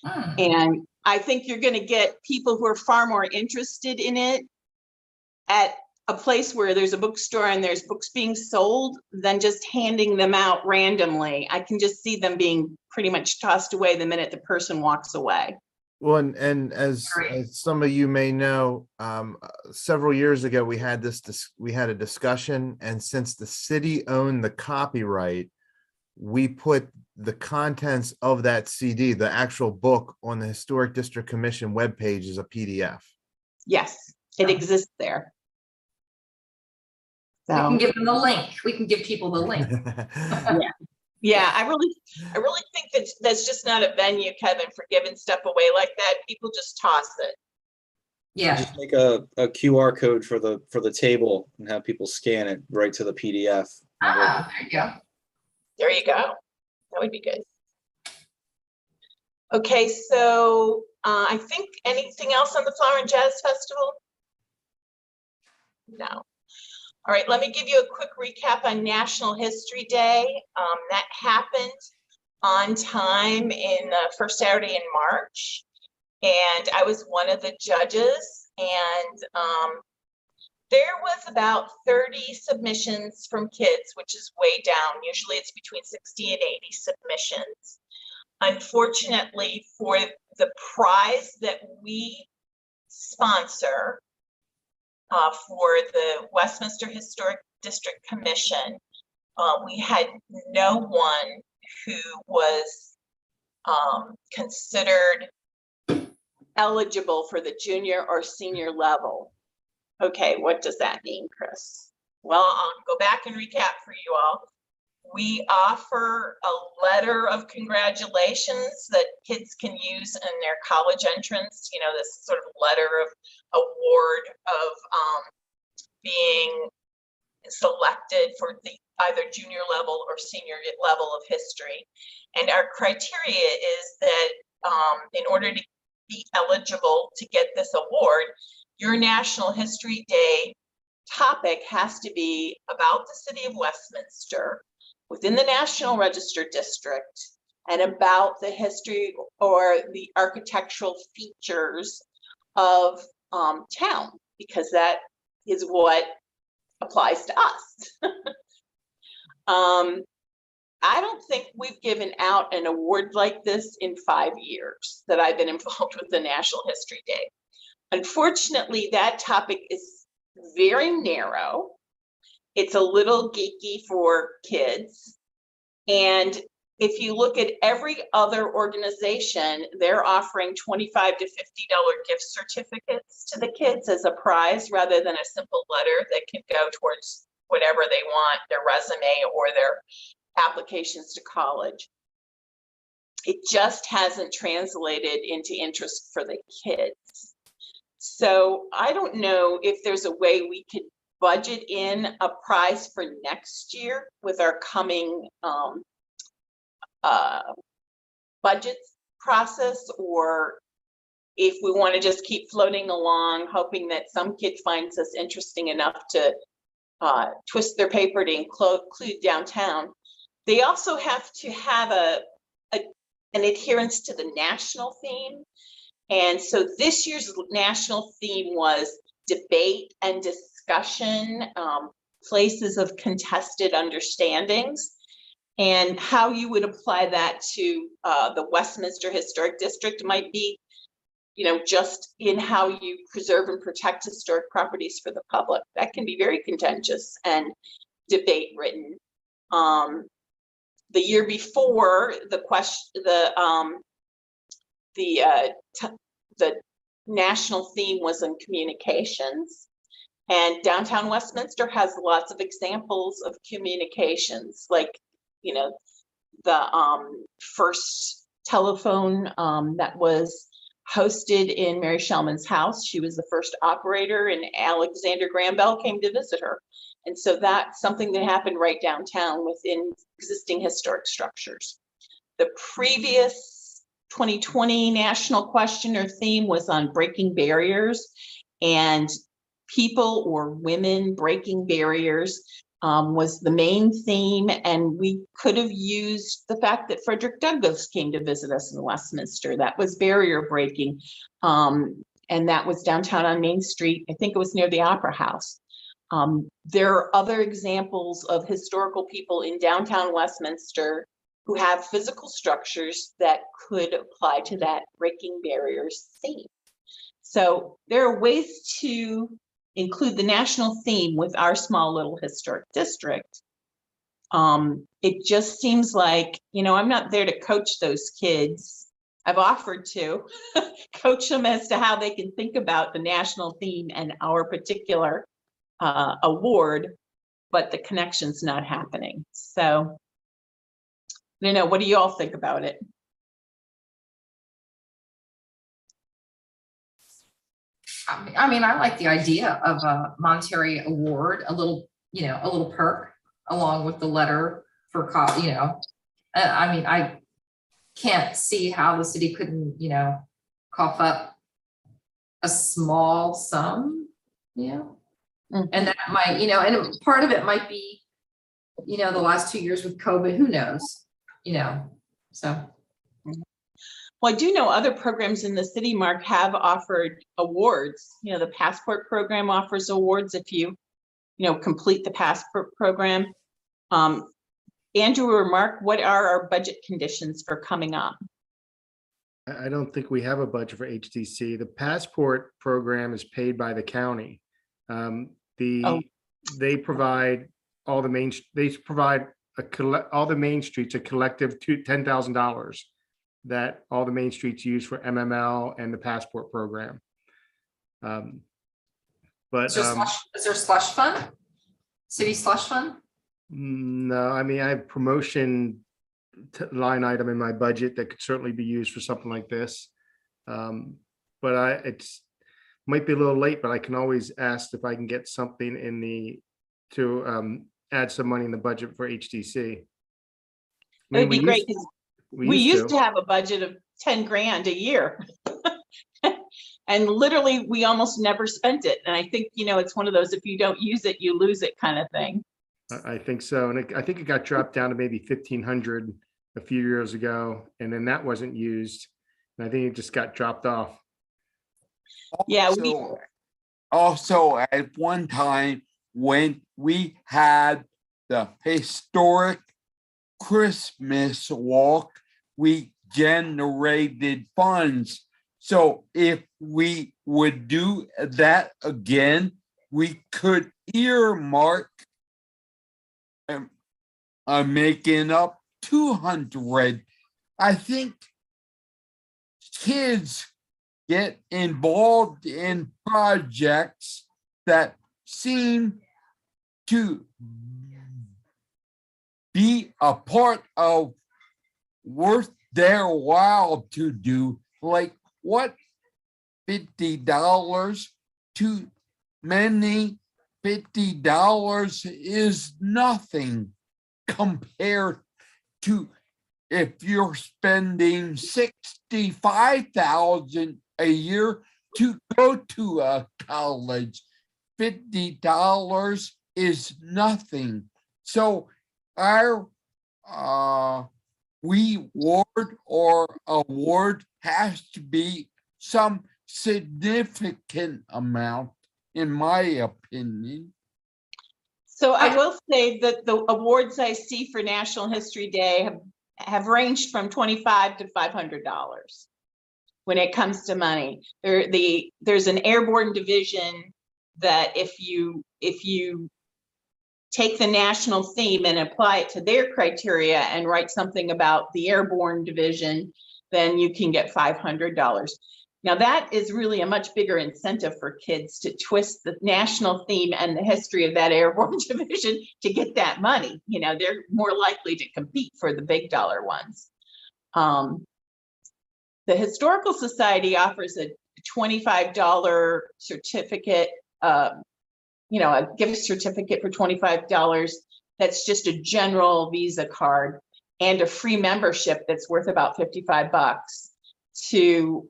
And I think you're going to get people who are far more interested in it at a place where there's a bookstore and there's books being sold than just handing them out randomly. I can just see them being pretty much tossed away the minute the person walks away. Well, and as some of you may know, several years ago, we had a discussion, and since the city owned the copyright, we put the contents of that CD, the actual book, on the Historic District Commission webpage as a PDF. Yes, it exists there. We So, can give them the link. We can give people the link. yeah, I really think that that's just not a venue, Kevin, for giving stuff away like that. People just toss it. Yeah. Just make a QR code for the table and have people scan it right to the PDF. Ah, there you go. There you go. That would be good. Okay, so I think anything else on the Flower and Jazz Festival? No. All right, let me give you a quick recap on National History Day. That happened on time in the first Saturday in March, and I was one of the judges, and there was about 30 submissions from kids, which is way down. Usually it's between 60 and 80 submissions. Unfortunately, for the prize that we sponsor for the Westminster Historic District Commission, we had no one who was considered eligible for the junior or senior level. Okay, what does that mean, Chris? Well, I'll go back and recap for you all. We offer a letter of congratulations that kids can use in their college entrance, you know, this sort of letter of award of being selected for the either junior level or senior level of history. And our criteria is that in order to be eligible to get this award, your National History Day topic has to be about the city of Westminster within the National Register District and about the history or the architectural features of town, because that is what applies to us. I don't think we've given out an award like this in 5 years that I've been involved with the National History Day. Unfortunately, that topic is very narrow. It's a little geeky for kids. And if you look at every other organization, they're offering $25 to $50 gift certificates to the kids as a prize rather than a simple letter that can go towards whatever they want, their resume or their applications to college. It just hasn't translated into interest for the kids. So I don't know if there's a way we could budget in a prize for next year with our coming budget process, or if we want to just keep floating along, hoping that some kid finds us interesting enough to twist their paper to include downtown. They also have to have an adherence to the national theme. And so this year's national theme was debate and discussion, places of contested understandings. And how you would apply that to the Westminster Historic District might be, just in how you preserve and protect historic properties for the public. That can be very contentious and debate ridden. The year before, the national theme was on communications, and downtown Westminster has lots of examples of communications, like the first telephone that was hosted in Mary Shellman's house. She was the first operator, and Alexander Graham Bell came to visit her. And so that's something that happened right downtown within existing historic structures. The previous 2020 national question or theme was on breaking barriers, and people or women breaking barriers was the main theme. And we could have used the fact that Frederick Douglass came to visit us in Westminster. That was barrier breaking. And that was downtown on Main Street. I think it was near the Opera House. There are other examples of historical people in downtown Westminster who have physical structures that could apply to that breaking barriers theme. So there are ways to include the national theme with our small little historic district. It just seems like, I'm not there to coach those kids. I've offered to coach them as to how they can think about the national theme and our particular award, but the connection's not happening. So, what do you all think about it? I mean, I like the idea of a monetary award, a little perk along with the letter for, I mean, I can't see how the city couldn't, cough up a small sum, and that might, and part of it might be, the last 2 years with COVID, who knows, so. Well, I do know other programs in the city, Mark, have offered awards. The Passport program offers awards if you, complete the Passport program. Andrew or Mark, what are our budget conditions for coming up? I don't think we have a budget for HTC. The Passport program is paid by the county. They provide all the main. They provide all the main streets a collective $10,000 that all the main streets use for MML and the Passport program. But Is there a slush fund? City slush fund? No, I mean, I have promotion line item in my budget that could certainly be used for something like this. But it's might be a little late, but I can always ask if I can get something to add some money in the budget for HTC. It would be great. We used to have a budget of 10 grand a year. And literally we almost never spent it. And I think, it's one of those, if you don't use it, you lose it kind of thing. I think so. And I think it got dropped down to maybe 1,500 a few years ago. And then that wasn't used. And I think it just got dropped off. Yeah. Also at one time when we had the historic Christmas walk, we generated funds. So if we would do that again, we could earmark making up 200. I think kids get involved in projects that seem to be a part of worth their while to do. Like, what $50 to many. $50 is nothing compared to if you're spending $65,000 a year to go to a college. $50 is nothing. So our reward or award has to be some significant amount, in my opinion. So I will say that the awards I see for National History Day have ranged from $25 to $500 when it comes to money. There's an airborne division that if you take the national theme and apply it to their criteria and write something about the airborne division, then you can get $500. Now that is really a much bigger incentive for kids to twist the national theme and the history of that airborne division to get that money. You know, they're more likely to compete for the big dollar ones. The Historical Society offers a $25 certificate, you know, a gift certificate for $25. That's just a general Visa card, and a free membership that's worth about $55 to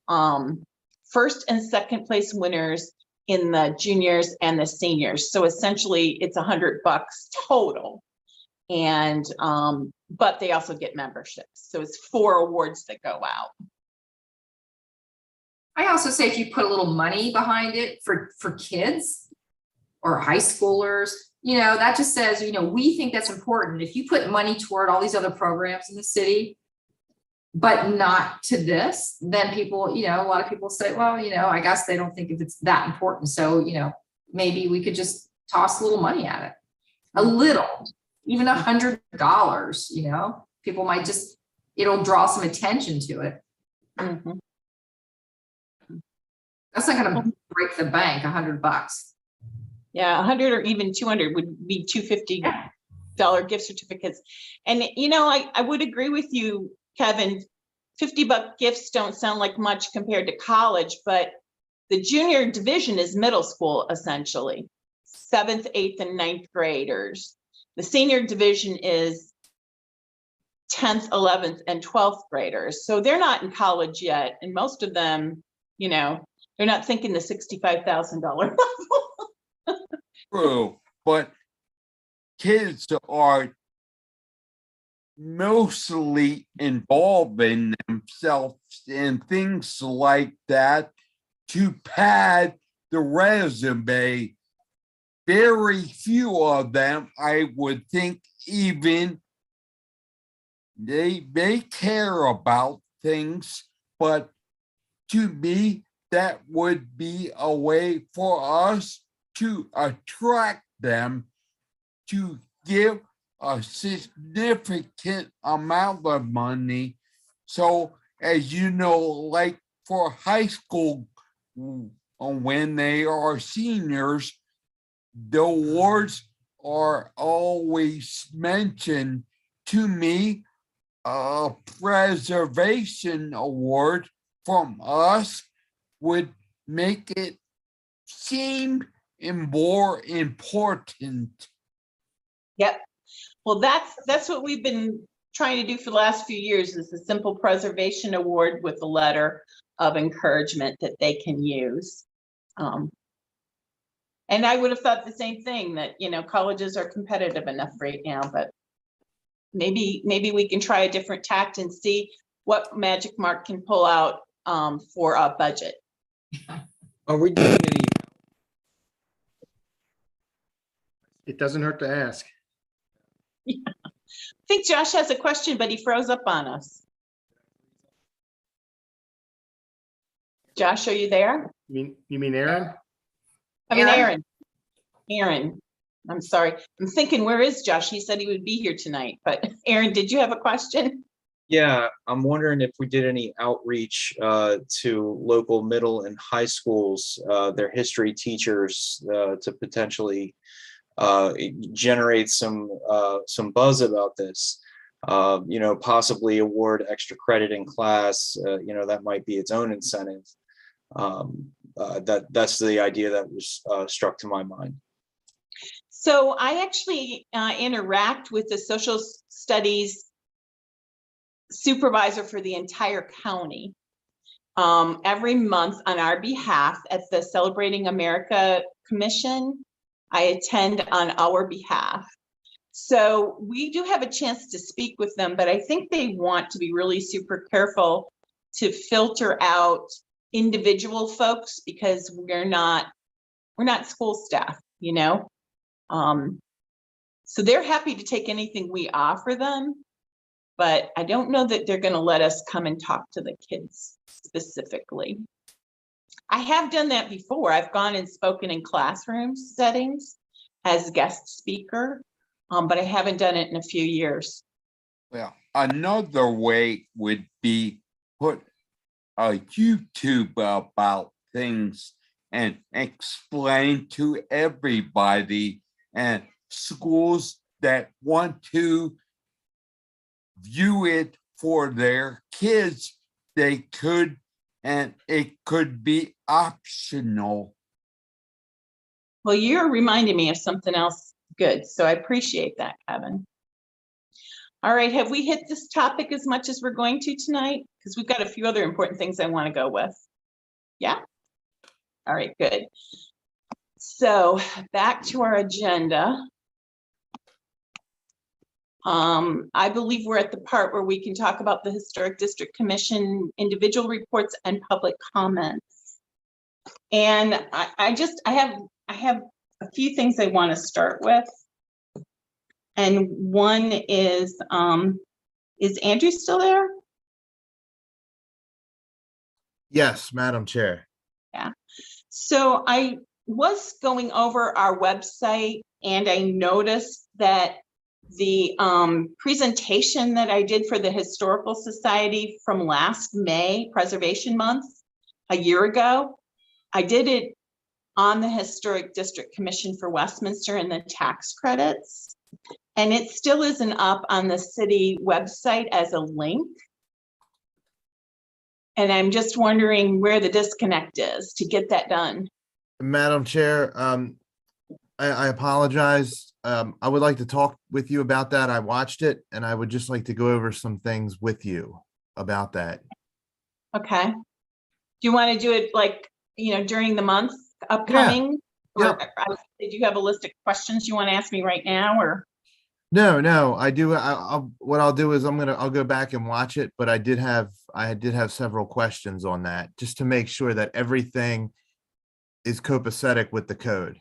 first and second place winners in the juniors and the seniors. So essentially it's $100 total. And but they also get memberships. So it's 4 awards that go out. I also say if you put a little money behind it for kids or high schoolers, you know, that just says, you know, we think that's important. If you put money toward all these other programs in the city, but not to this, then people, you know, a lot of people say, well, you know, I guess they don't think if it's that important. So, you know, maybe we could just toss a little money at it, a little, even $100, you know, people might just, it'll draw some attention to it. Mm-hmm. That's not going to break the bank, $100. Yeah, 100 or even 200 would be $250 gift certificates. And, you know, I would agree with you, Kevin. $50 gifts don't sound like much compared to college, but the junior division is middle school, essentially, 7th, 8th, and 9th graders. The senior division is 10th, 11th, and 12th graders. So they're not in college yet. And most of them, you know, they're not thinking the $65,000 level. True, but kids are mostly involving themselves in things like that to pad the resume. Very few of them, I would think, even they may care about things, but to me, that would be a way for us to attract them to give a significant amount of money. So, as you know, like for high school, when they are seniors, the awards are always mentioned. To me, a preservation award from us would make it seem more important. Yep. Well, that's what we've been trying to do for the last few years, is a simple preservation award with a letter of encouragement that they can use. And I would have thought the same thing, that, you know, colleges are competitive enough right now, but maybe we can try a different tact and see what Magic Mark can pull out for a budget. Are we doing any? It doesn't hurt to ask. Yeah. I think Josh has a question, but he froze up on us. Josh, are you there? You mean Aaron? I mean, Aaron. Aaron, I'm sorry. I'm thinking, where is Josh? He said he would be here tonight, but Aaron, did you have a question? Yeah, I'm wondering if we did any outreach to local middle and high schools, their history teachers, to potentially generate some buzz about this. You know, possibly award extra credit in class. You know, that might be its own incentive. That's the idea that was struck to my mind. So I actually interact with the social studies supervisor for the entire county every month on our behalf at the Celebrating America Commission. I attend on our behalf. So we do have a chance to speak with them, but I think they want to be really super careful to filter out individual folks because we're not school staff, you know? So they're happy to take anything we offer them, but I don't know that they're going to let us come and talk to the kids specifically. I have done that before. I've gone and spoken in classroom settings as guest speaker, but I haven't done it in a few years. Well, another way would be put a YouTube about things and explain to everybody, and schools that want to view it for their kids, they could, and it could be optional. Well, you're reminding me of something else good, so I appreciate that, Kevin. All right, have we hit this topic as much as we're going to tonight? Because we've got a few other important things I want to go with. Yeah? All right, good. So back to our agenda. I believe we're at the part where we can talk about the Historic District Commission individual reports and public comments. And I have a few things I want to start with. And one is Andrew still there? Yes, Madam Chair. Yeah. So I was going over our website and I noticed that the presentation that I did for the Historical Society from last May, Preservation Month, a year ago, I did it on the Historic District Commission for Westminster and the tax credits. And it still isn't up on the city website as a link. And I'm just wondering where the disconnect is to get that done. Madam Chair, I apologize. I would like to talk with you about that. I watched it and I would just like to go over some things with you about that. Okay. Do you want to do it like, you know, during the month upcoming? Yeah. Or do you have a list of questions you want to ask me right now, or? No, I do. What I'll do is I'll go back and watch it, but I did have several questions on that just to make sure that everything is copacetic with the code.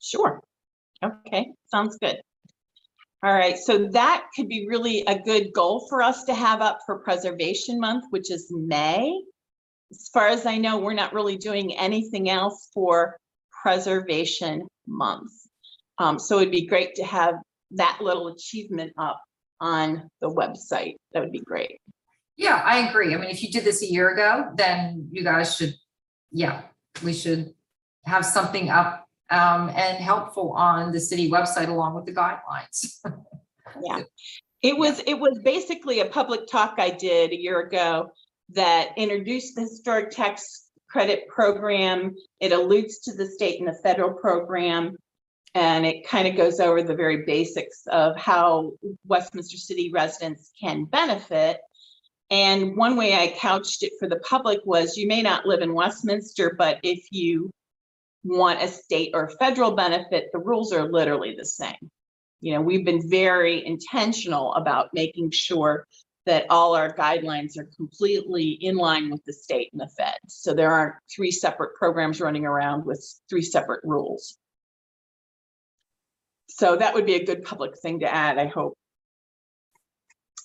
Sure. Okay, sounds good. All right, so that could be really a good goal for us to have up for Preservation Month, which is May. As far as I know, we're not really doing anything else for Preservation Month. So it'd be great to have that little achievement up on the website. That would be great. Yeah, I agree. I mean, if you did this a year ago, then you guys should, yeah, we should have something up and helpful on the city website along with the guidelines. Yeah, it was basically a public talk I did a year ago that introduced the Historic Tax Credit Program. It alludes to the state and the federal program, and it kind of goes over the very basics of how Westminster City residents can benefit. And one way I couched it for the public was, you may not live in Westminster, but if you want a state or federal benefit, the rules are literally the same. You know, we've been very intentional about making sure that all our guidelines are completely in line with the state and the fed. So there aren't three separate programs running around with three separate rules. So that would be a good public thing to add, I hope.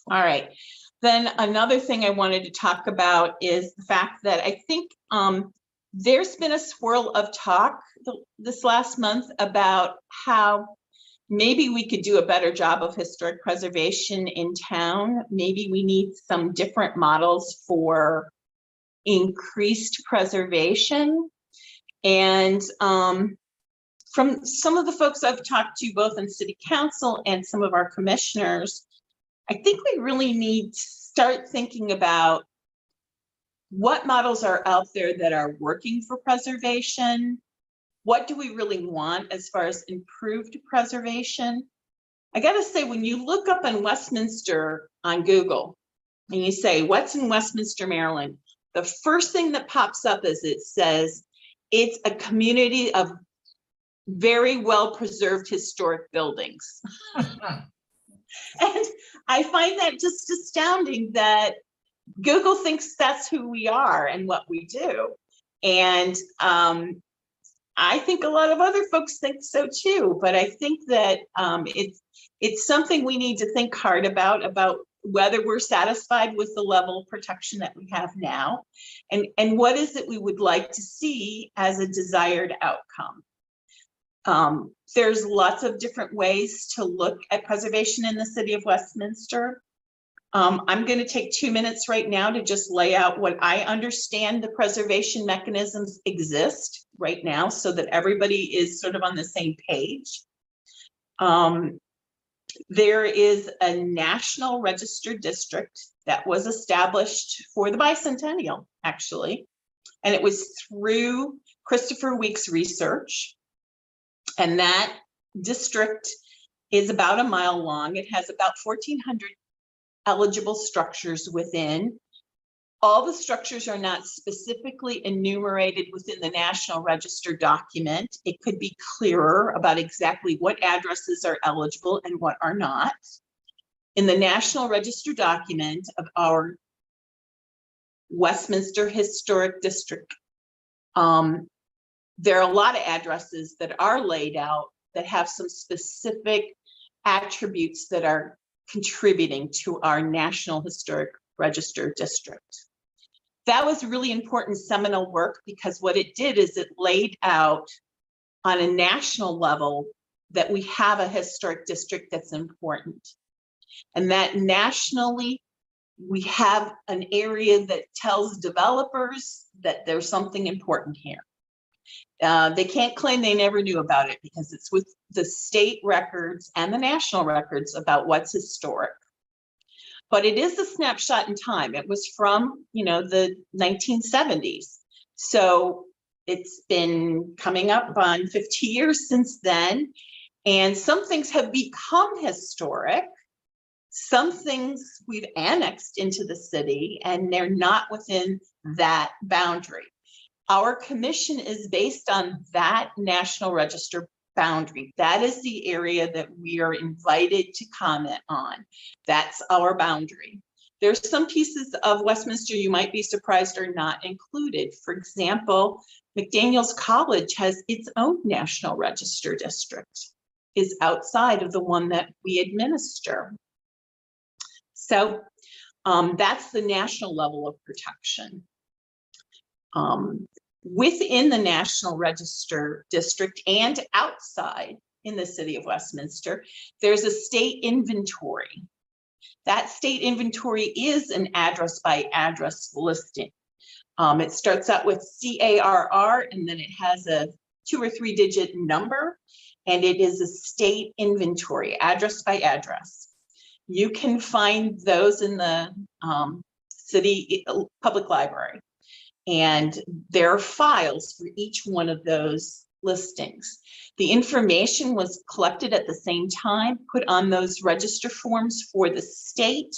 All right. Then another thing I wanted to talk about is the fact that I think there's been a swirl of talk this last month about how maybe we could do a better job of historic preservation in town. Maybe we need some different models for increased preservation. And from some of the folks I've talked to, both in city council and some of our commissioners, I think we really need to start thinking about what models are out there that are working for preservation? What do we really want as far as improved preservation? I gotta say, when you look up in Westminster on Google and you say, what's in Westminster, Maryland? The first thing that pops up is it says it's a community of very well preserved historic buildings. And I find that just astounding that Google thinks that's who we are and what we do. And I think a lot of other folks think so too, but I think that it's something we need to think hard about whether we're satisfied with the level of protection that we have now, and what is it we would like to see as a desired outcome. There's lots of different ways to look at preservation in the city of Westminster. I'm going to take 2 minutes right now to just lay out what I understand the preservation mechanisms exist right now so that everybody is sort of on the same page. There is a national registered district that was established for the bicentennial, actually, and it was through Christopher Week's research. And that district is about a mile long. It has about 1,400 eligible structures within. All the structures are not specifically enumerated within the National Register document. It could be clearer about exactly what addresses are eligible and what are not. In the National Register document of our Westminster Historic District, there are a lot of addresses that are laid out that have some specific attributes that are contributing to our National Historic Register district. That was really important seminal work because what it did is it laid out on a national level that we have a historic district that's important. And that nationally, we have an area that tells developers that there's something important here. They can't claim they never knew about it because it's with the state records and the national records about what's historic. But it is a snapshot in time. It was from, the 1970s. So it's been coming up on 50 years since then. And some things have become historic. Some things we've annexed into the city and they're not within that boundary. Our commission is based on that National Register boundary. That is the area that we are invited to comment on. That's our boundary. There's some pieces of Westminster you might be surprised are not included. For example, McDaniels College has its own National Register district, is outside of the one that we administer. So that's the national level of protection. Within the National Register district and outside in the city of Westminster, there's a state inventory. That state inventory is an address by address listing. It starts out with CARR and then it has a 2 or 3 digit number, and it is a state inventory, address by address. You can find those in the city public library. And there are files for each one of those listings. The information was collected at the same time, put on those register forms for the state.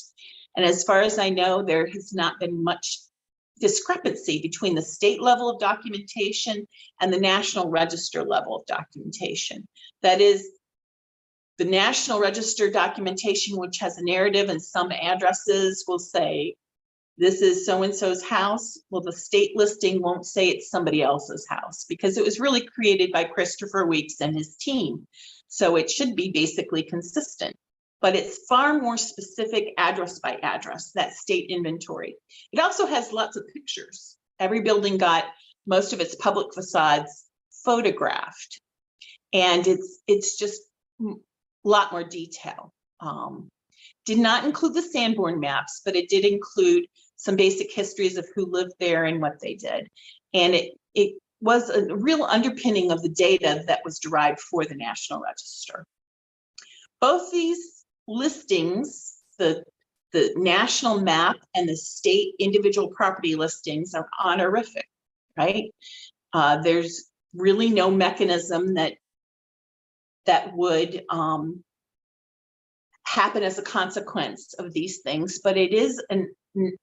And as far as I know, there has not been much discrepancy between the state level of documentation and the National Register level of documentation. That is, the National Register documentation, which has a narrative and some addresses will say, this is so-and-so's house. Well, the state listing won't say it's somebody else's house because it was really created by Christopher Weeks and his team. So it should be basically consistent, but it's far more specific address by address, that state inventory. It also has lots of pictures. Every building got most of its public facades photographed, and it's just a lot more detail. Did not include the Sanborn maps, but it did include some basic histories of who lived there and what they did. And it was a real underpinning of the data that was derived for the National Register. Both these listings, the the national map and the state individual property listings are honorific, right? There's really no mechanism that would happen as a consequence of these things, but it is a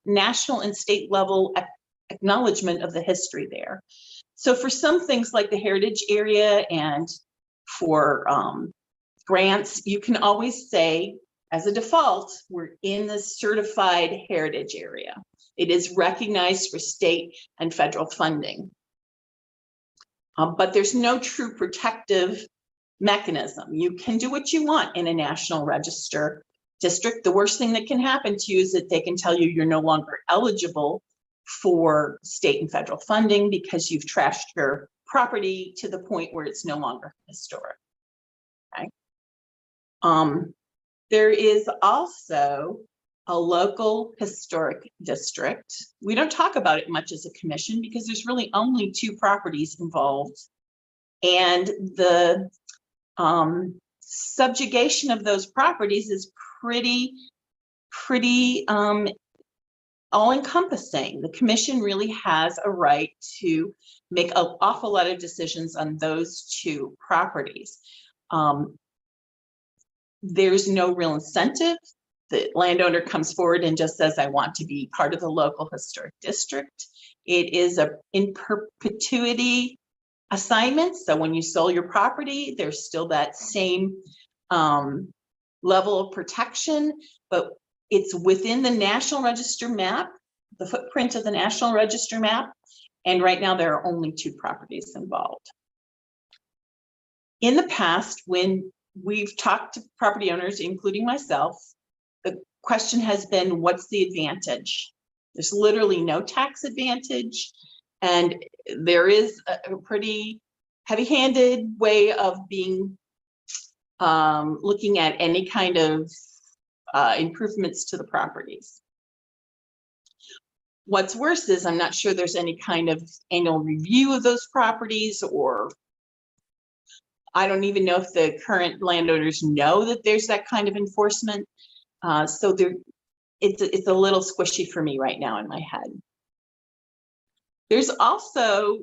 national and state level acknowledgement of the history there. So for some things like the heritage area and for grants, you can always say, as a default, we're in the certified heritage area. It is recognized for state and federal funding. But there's no true protective mechanism. You can do what you want in a National Register district. The worst thing that can happen to you is that they can tell you you're no longer eligible for state and federal funding because you've trashed your property to the point where it's no longer historic. Okay. There is also a local historic district. We don't talk about it much as a commission because there's really only 2 properties involved. And the subjugation of those properties is pretty all-encompassing. The commission really has a right to make an awful lot of decisions on those 2 properties. There's no real incentive. The landowner comes forward and just says, I want to be part of the local historic district. It is a in perpetuity assignment. So when you sell your property, there's still that same level of protection, but it's within the National Register map, the footprint of the National Register map. And right now there are only 2 properties involved. In the past, when we've talked to property owners, including myself, the question has been, what's the advantage? There's literally no tax advantage. And there is a pretty heavy-handed way of being looking at any kind of improvements to the properties. What's worse is I'm not sure there's any kind of annual review of those properties, or I don't even know if the current landowners know that there's that kind of enforcement. So it's a little squishy for me right now in my head. There's also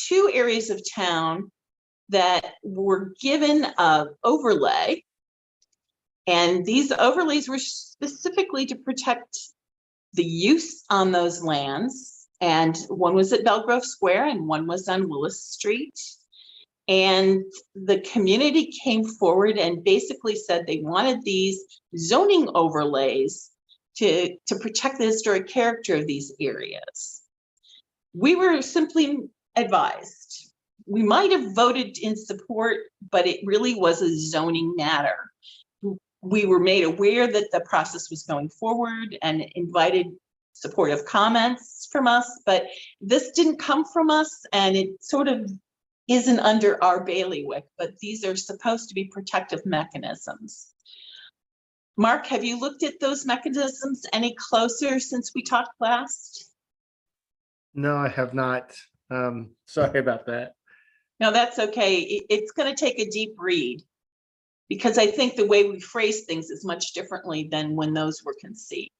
2 areas of town that were given an overlay, and these overlays were specifically to protect the use on those lands. And one was at Belgrove Square and one was on Willis Street. And the community came forward and basically said they wanted these zoning overlays to protect the historic character of these areas. We were simply advised. We might have voted in support, but it really was a zoning matter. We were made aware that the process was going forward and invited supportive comments from us, but this didn't come from us, and it sort of isn't under our bailiwick, but these are supposed to be protective mechanisms. Mark, have you looked at those mechanisms any closer since we talked last? No, I have not. Sorry about that. No, that's okay. It's going to take a deep read, because I think the way we phrase things is much differently than when those were conceived.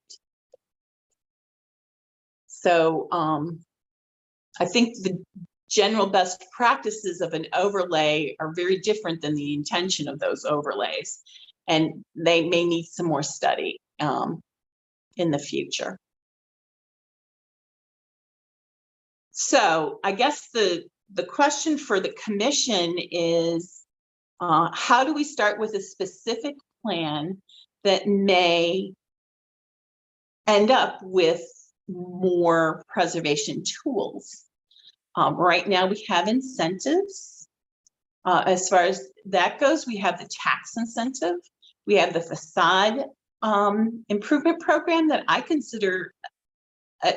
So I think the general best practices of an overlay are very different than the intention of those overlays, and they may need some more study in the future. So I guess the question for the commission is, how do we start with a specific plan that may end up with more preservation tools? Right now we have incentives. As far as that goes, we have the tax incentive. We have the facade improvement program that I consider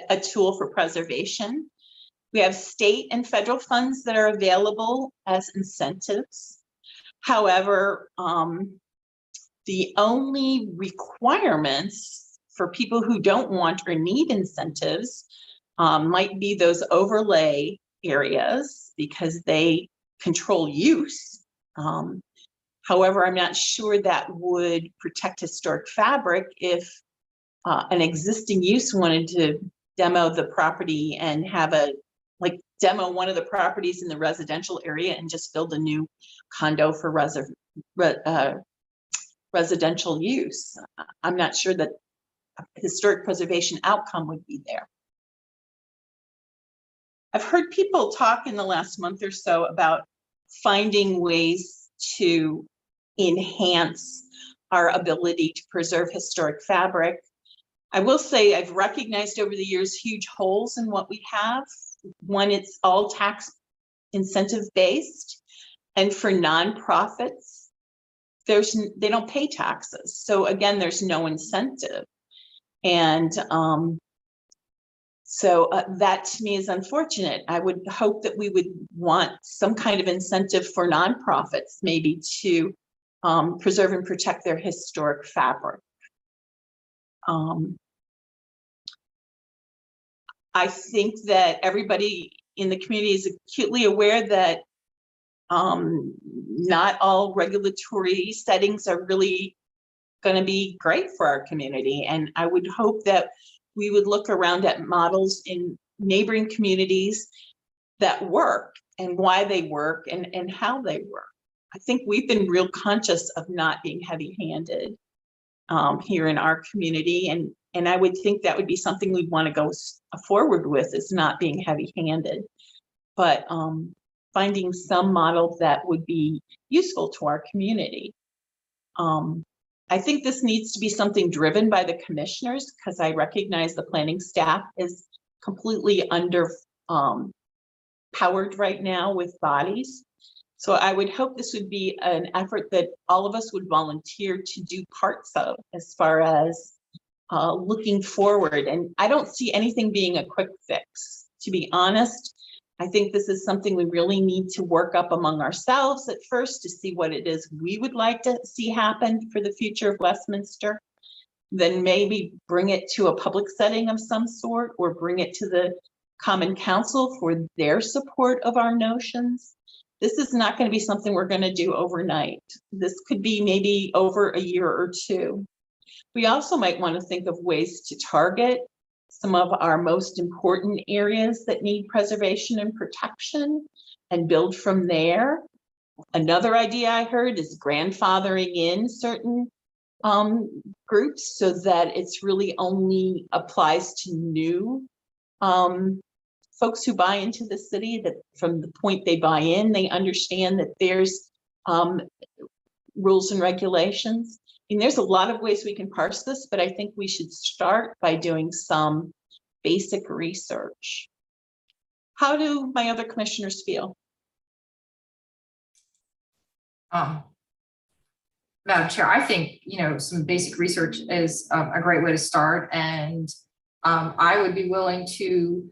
a tool for preservation. We have state and federal funds that are available as incentives. However, the only requirements for people who don't want or need incentives might be those overlay areas, because they control use. However, I'm not sure that would protect historic fabric if an existing use wanted to demo the property and have demo one of the properties in the residential area and just build a new condo for residential use. I'm not sure that historic preservation outcome would be there. I've heard people talk in the last month or so about finding ways to enhance our ability to preserve historic fabric. I will say I've recognized over the years huge holes in what we have. One, it's all tax incentive based, and for nonprofits, they don't pay taxes. So again, there's no incentive, and so that to me is unfortunate. I would hope that we would want some kind of incentive for nonprofits, maybe to preserve and protect their historic fabric. I think that everybody in the community is acutely aware that not all regulatory settings are really going to be great for our community. And I would hope that we would look around at models in neighboring communities that work and why they work and how they work. I think we've been real conscious of not being heavy-handed here in our community. And I would think that would be something we'd want to go forward with, is not being heavy-handed, but finding some model that would be useful to our community. I think this needs to be something driven by the commissioners, because I recognize the planning staff is completely under powered right now with bodies. So I would hope this would be an effort that all of us would volunteer to do parts of, as far as looking forward. And I don't see anything being a quick fix, to be honest. I think this is something we really need to work up among ourselves at first to see what it is we would like to see happen for the future of Westminster. Then maybe bring it to a public setting of some sort, or bring it to the Common Council for their support of our notions. This is not going to be something we're going to do overnight. This could be maybe over a year or two. We also might want to think of ways to target some of our most important areas that need preservation and protection and build from there. Another idea I heard is grandfathering in certain groups so that it's really only applies to new folks who buy into the city, that from the point they buy in, they understand that there's rules and regulations. I mean, there's a lot of ways we can parse this, but I think we should start by doing some basic research. How do my other commissioners feel? Madam Chair, I think, some basic research is a great way to start. And I would be willing to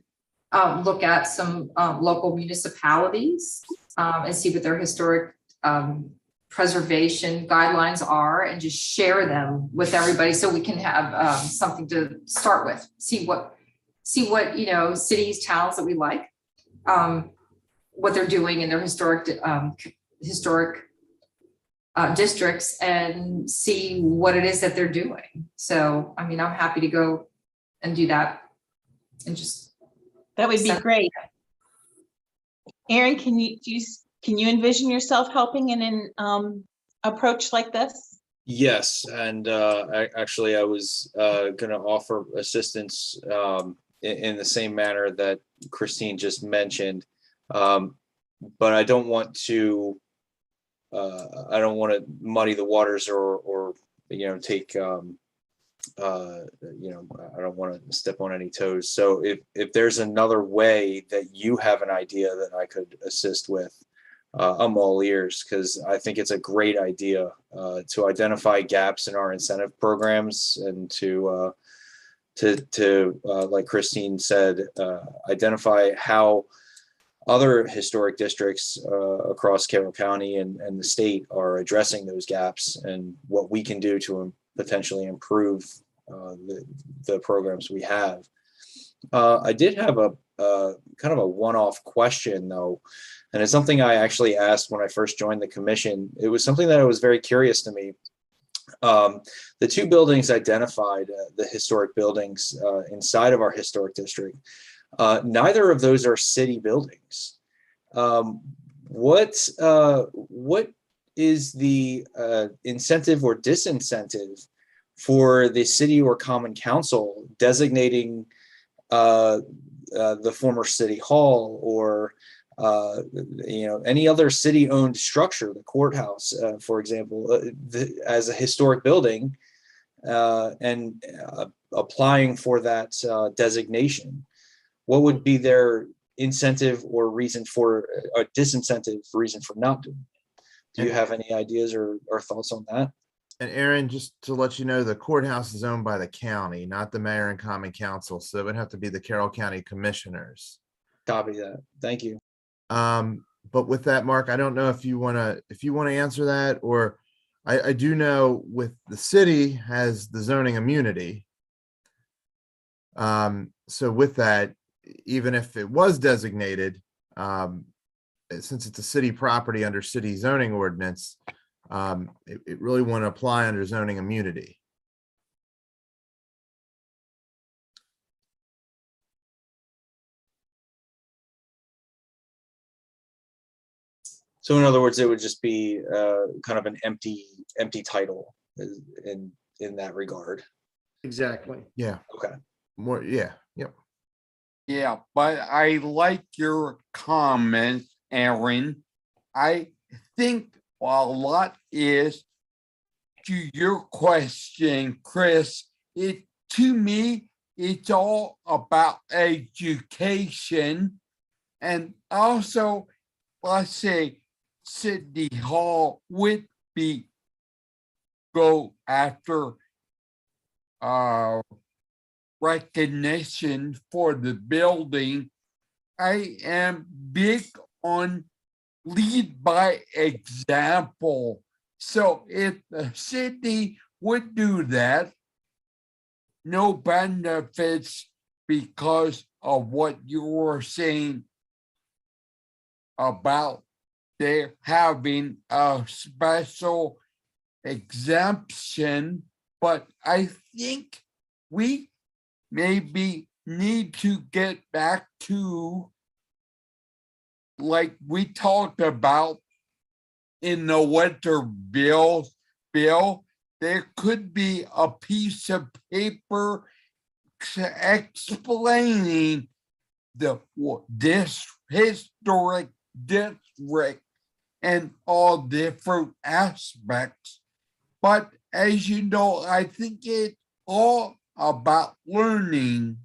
look at some local municipalities and see what their historic preservation guidelines are, and just share them with everybody so we can have something to start with. See what cities, towns that we like, what they're doing in their historic districts, and see what it is that they're doing. So, I mean, I'm happy to go and do that, and just that would be great. Erin, can you envision yourself helping in an approach like this? Yes, and actually, I was going to offer assistance in the same manner that Christine just mentioned, but I don't want to. I don't want to muddy the waters or take. I don't want to step on any toes. So if there's another way that you have an idea that I could assist with, I'm all ears, because I think it's a great idea to identify gaps in our incentive programs, and to like Christine said, identify how other historic districts across Carroll County and the state are addressing those gaps, and what we can do to potentially improve the programs we have. I did have a kind of a one-off question though, and it's something I actually asked when I first joined the commission. It was something that was very curious to me. The two buildings identified, the historic buildings inside of our historic district, neither of those are city buildings. What is the incentive or disincentive for the city or common council designating the former city hall or any other city-owned structure, the courthouse, for example, as a historic building, and applying for that designation? What would be their incentive or reason for a disincentive reason for not doing it? Do you have any ideas or thoughts on that? And Aaron, just to let you know, the courthouse is owned by the county, not the mayor and common council. So it would have to be the Carroll County Commissioners. Copy that. Thank you. But with that, Mark, I don't know if you want to answer that, or I do know with the city has the zoning immunity. So with that, even if it was designated, since it's a city property under city zoning ordinance, it really wouldn't apply under zoning immunity. So in other words, it would just be kind of an empty title in that regard. Exactly. Yeah. Okay. More. Yeah. Yep. Yeah, but I like your comment, Aaron. I think a lot is to your question, Chris. To me, it's all about education, and also, let's say, City Hall would be go after recognition for the building. I am big on lead by example. So if the city would do that, no benefits because of what you were saying about they having a special exemption, but I think we maybe need to get back to, like we talked about in the winter bill, there could be a piece of paper explaining this historic district and all different aspects. But as you know, I think it's all about learning.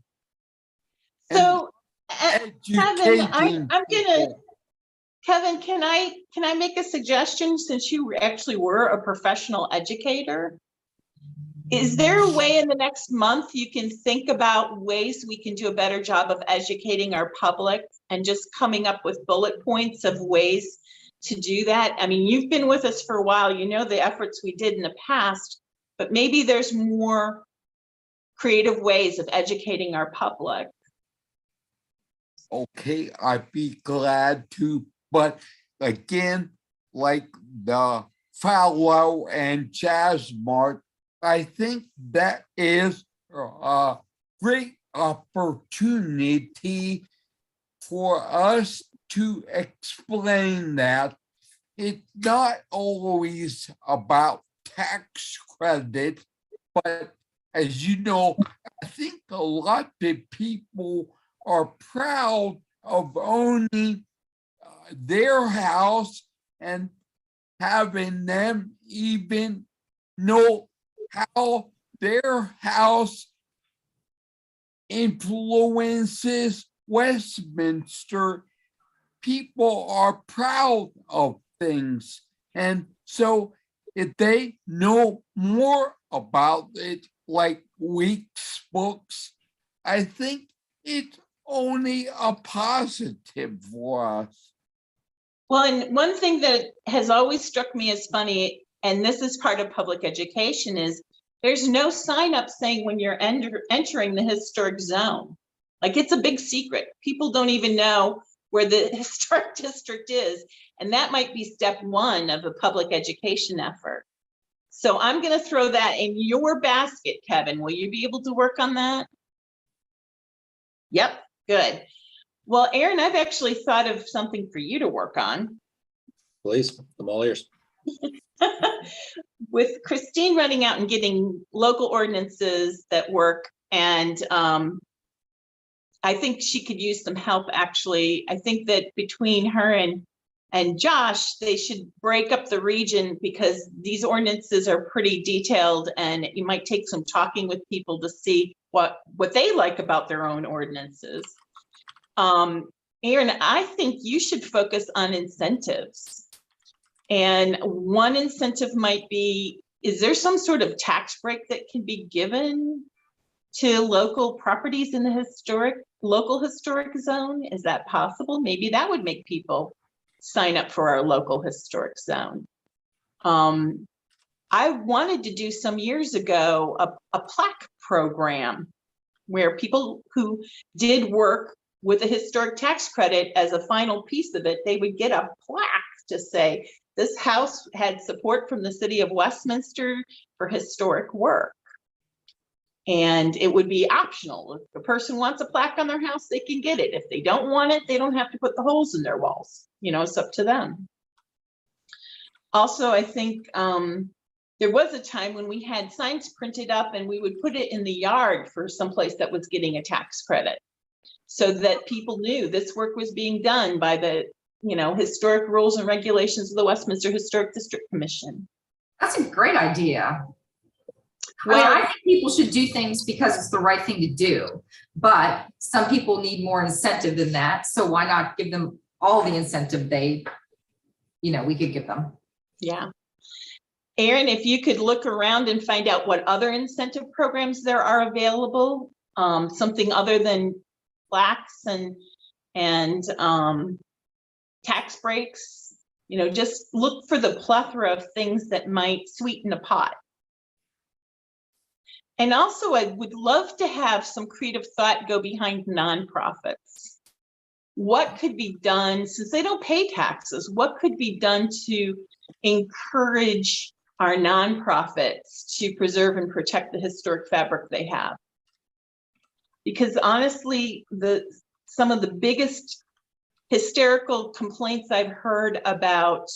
So, Kevin, Educating I'm gonna, people. Kevin, can I make a suggestion since you actually were a professional educator? Is there a way in the next month you can think about ways we can do a better job of educating our public and just coming up with bullet points of ways to do that? I mean, you've been with us for a while, you know the efforts we did in the past, but maybe there's more creative ways of educating our public. Okay, I'd be glad to, but again, like the Fallow and Jazz Mart, I think that is a great opportunity for us to explain that it's not always about tax credit, but as you know, I think a lot of people are proud of owning their house and having them even know how their house influences Westminster. People are proud of things. And so if they know more about it, like Weeks books, I think it's only a positive for us. Well, and one thing that has always struck me as funny, and this is part of public education, is there's no sign up saying when you're entering the historic zone. Like, it's a big secret. People don't even know where the historic district is. And that might be step one of a public education effort. So I'm going to throw that in your basket, Kevin. Will you be able to work on that? Yep, good. Well, Aaron, I've actually thought of something for you to work on. Please, I'm all ears. With Christine running out and getting local ordinances that work, and I think she could use some help, actually. I think that between her and Josh, they should break up the region, because these ordinances are pretty detailed, and you might take some talking with people to see what they like about their own ordinances. Aaron, I think you should focus on incentives. And one incentive might be, is there some sort of tax break that can be given to local properties in the local historic zone? Is that possible? Maybe that would make people sign up for our local historic zone. I wanted to do some years ago a plaque program where people who did work with a historic tax credit, as a final piece of it, they would get a plaque to say, this house had support from the city of Westminster for historic work. And it would be optional. If the person wants a plaque on their house, they can get it. If they don't want it, they don't have to put the holes in their walls. You know, it's up to them. Also, I think there was a time when we had signs printed up and we would put it in the yard for someplace that was getting a tax credit, so that people knew this work was being done by the, you know, historic rules and regulations of the Westminster Historic District Commission. That's a great idea. Well, I think people should do things because it's the right thing to do, but some people need more incentive than that. So why not give them all the incentive we could give them? yeah. Aaron, if you could look around and find out what other incentive programs there are available, something other than plaques and tax breaks, you know, just look for the plethora of things that might sweeten the pot. And also, I would love to have some creative thought go behind nonprofits. What could be done, since they don't pay taxes, what could be done to encourage our nonprofits to preserve and protect the historic fabric they have? Because honestly, some of the biggest hysterical complaints I've heard about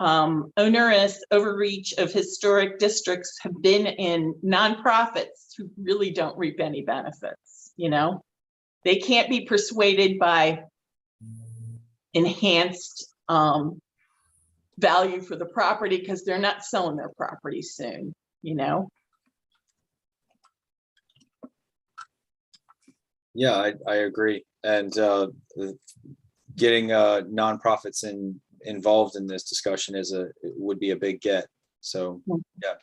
onerous overreach of historic districts have been in nonprofits who really don't reap any benefits. You know, they can't be persuaded by enhanced value for the property because they're not selling their property soon, you know. Yeah, I agree. And getting nonprofits involved in this discussion would be a big get. So yeah.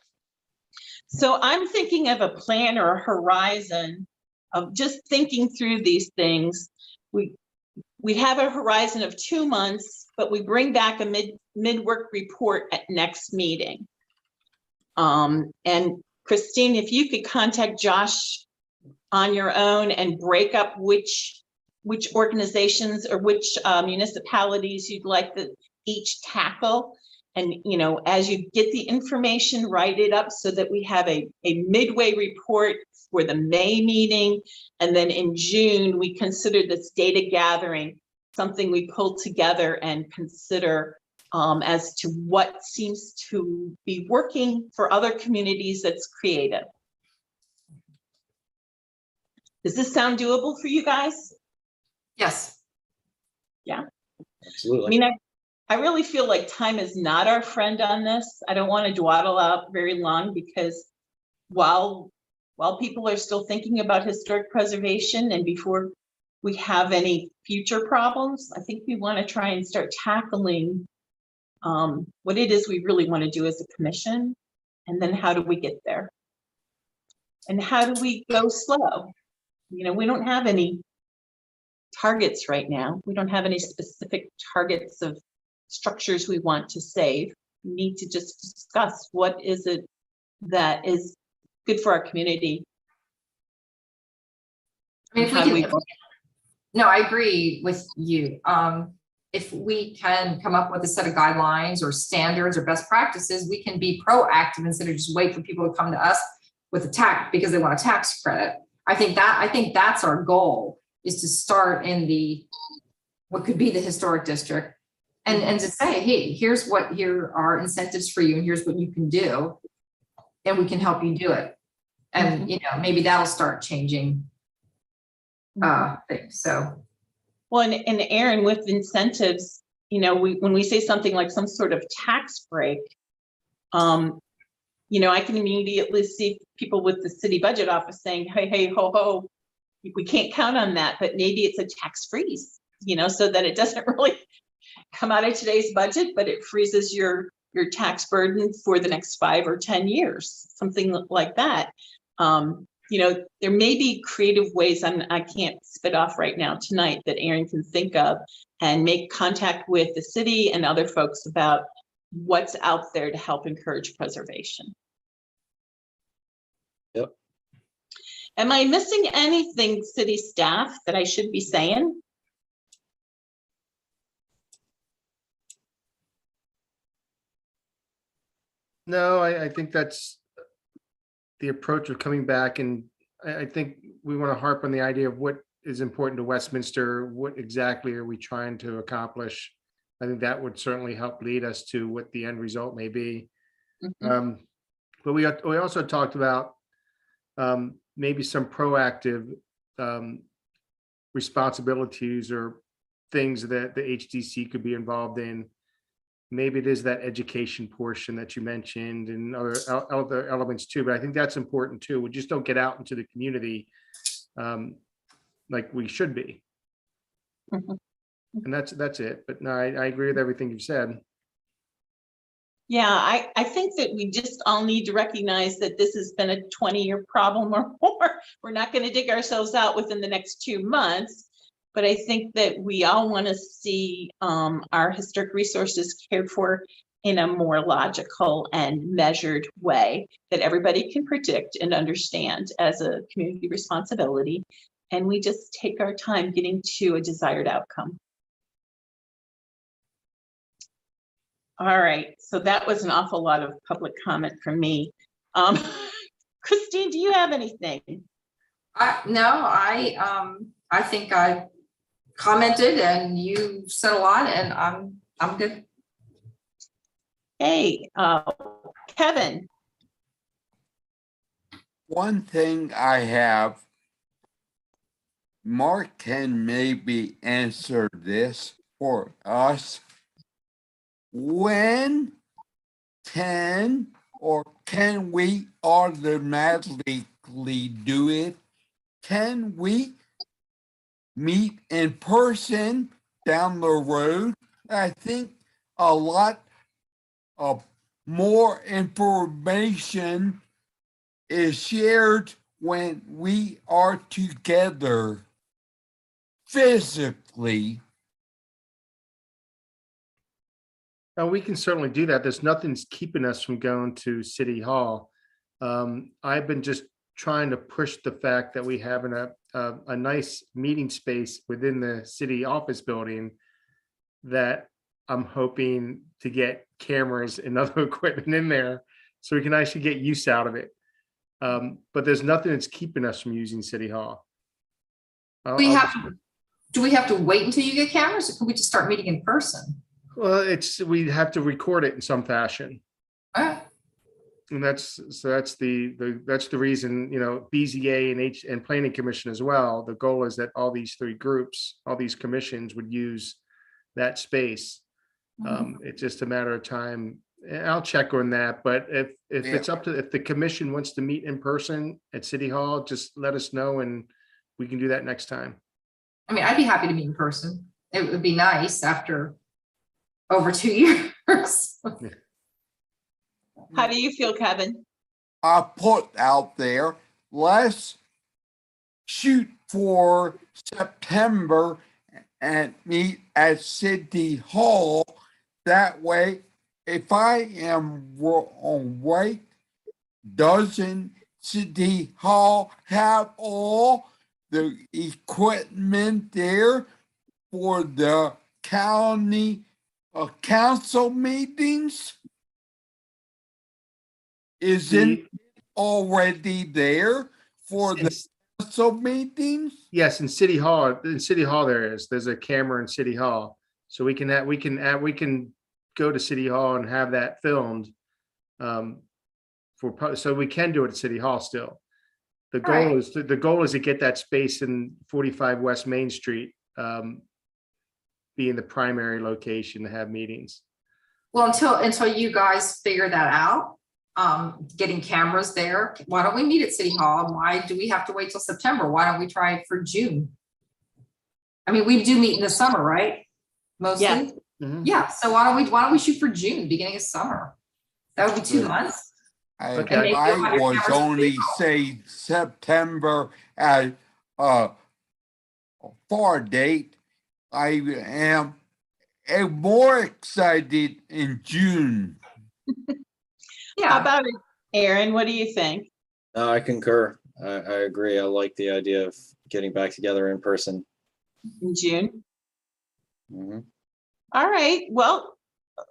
So I'm thinking of a plan or a horizon of just thinking through these things. We have a horizon of 2 months, but we bring back a mid-work report at next meeting. And Christine, if you could contact Josh on your own and break up which organizations or which municipalities you'd like to each tackle. And, you know, as you get the information, write it up so that we have a midway report for the May meeting. And then in June, we consider this data gathering something we pull together and consider as to what seems to be working for other communities that's creative. Does this sound doable for you guys? Yes. Yeah. Absolutely. I mean, I really feel like time is not our friend on this. I don't want to dawdle out very long, because while people are still thinking about historic preservation and before we have any future problems, I think we want to try and start tackling what it is we really want to do as a commission, and then how do we get there? And how do we go slow? You know, we don't have any targets right now. We don't have any specific targets of structures we want to save. We need to just discuss what is it that is good for our community. I mean, if we can, no, I agree with you. if we can come up with a set of guidelines or standards or best practices, we can be proactive instead of just wait for people to come to us with a tax because they want a tax credit. I think that's our goal, is to start in what could be the historic district and to say, hey, here are incentives for you and here's what you can do, and we can help you do it. And maybe that'll start changing things. So well, and Aaron, with incentives, when we say something like some sort of tax break, I can immediately see people with the city budget office saying, hey, ho, ho, we can't count on that, but maybe it's a tax freeze, so that it doesn't really come out of today's budget, but it freezes your tax burden for the next 5 or 10 years, something like that. There may be creative ways, I can't spit off right now tonight, that Aaron can think of and make contact with the city and other folks about what's out there to help encourage preservation. Yep. Am I missing anything, city staff, that I should be saying? No, I think that's the approach of coming back. And I think we want to harp on the idea of what is important to Westminster. What exactly are we trying to accomplish? I think that would certainly help lead us to what the end result may be. But we also talked about maybe some proactive responsibilities or things that the HDC could be involved in. Maybe it is that education portion that you mentioned and other elements too, but I think that's important too. We just don't get out into the community like we should be. And that's it. But no, I agree with everything you've said. Yeah, I think that we just all need to recognize that this has been a 20-year problem or more. We're not going to dig ourselves out within the next 2 months. But I think that we all want to see our historic resources cared for in a more logical and measured way that everybody can predict and understand as a community responsibility. And we just take our time getting to a desired outcome. All right, so that was an awful lot of public comment from me. Christine, do you have anything? No, I think I commented and you said a lot, and I'm good. Hey, Kevin. One thing I have, Mark can maybe answer this for us. When can we automatically do it? Can we meet in person down the road? I think a lot of more information is shared when we are together physically. Now, we can certainly do that. There's nothing's keeping us from going to City Hall. I've been just trying to push the fact that we have a nice meeting space within the city office building that I'm hoping to get cameras and other equipment in there so we can actually get use out of it. But there's nothing that's keeping us from using City Hall. Do we have to wait until you get cameras, or can we just start meeting in person? Well, we have to record it in some fashion. And that's the reason, BZA and Planning Commission as well. The goal is that all these 3 groups, all these commissions would use that space. It's just a matter of time. I'll check on that, but if it's up to, if the commission wants to meet in person at City Hall, just let us know and we can do that next time. I mean, I'd be happy to meet in person. It would be nice after over 2 years. How do you feel, Kevin? I put out there, let's shoot for September and meet at City Hall. That way, if I am right, doesn't City Hall have all the equipment there for the county council meetings? Isn't already there for the council meetings? Yes, in City Hall, there's a camera in City Hall. So we can go to City Hall and have that filmed. So we can do it at City Hall still. The goal is to get that space in 45 West Main Street, being the primary location to have meetings. Well, until you guys figure that out, getting cameras there, why don't we meet at City Hall? And why do we have to wait till September? Why don't we try it for June? I mean, we do meet in the summer, right? Mostly. Yeah. Mhm. Yeah. So why don't we shoot for June, beginning of summer? That would be 2 months. Okay. I was only say September as a far date. I am more excited in June. How Yeah. about it, Aaron? What do you think? No, I concur. I agree. I like the idea of getting back together in person. In June? Mhm. All right, well,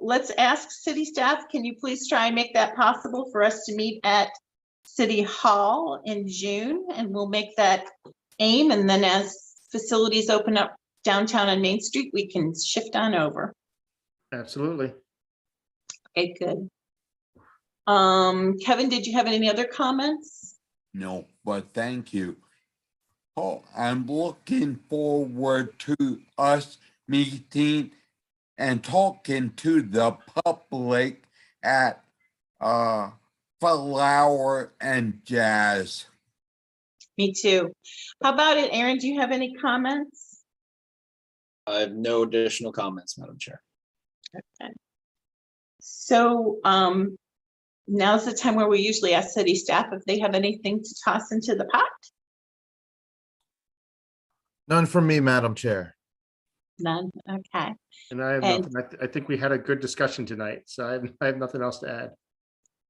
let's ask city staff, can you please try and make that possible for us to meet at City Hall in June? And we'll make that aim, and then as facilities open up downtown on Main Street, we can shift on over. Absolutely. Okay, good. Kevin, did you have any other comments? No, but thank you. Oh, I'm looking forward to us meeting and talking to the public at Flower and Jazz. Me too. How about it, Aaron? Do you have any comments? I have no additional comments, Madam Chair. Okay. So now's the time where we usually ask city staff if they have anything to toss into the pot. None from me, Madam Chair. None. Okay. And I have And- nothing. I think we had a good discussion tonight, so I have nothing else to add.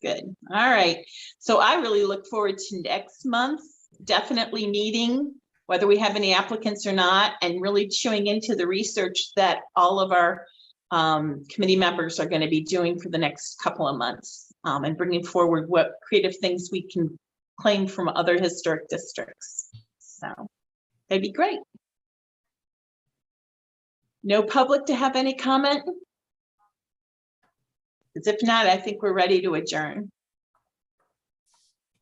Good. All right. So I really look forward to next month, definitely meeting, whether we have any applicants or not, and really chewing into the research that all of our committee members are going to be doing for the next couple of months, and bringing forward what creative things we can claim from other historic districts. So that'd be great. No public to have any comment? Because if not, I think we're ready to adjourn.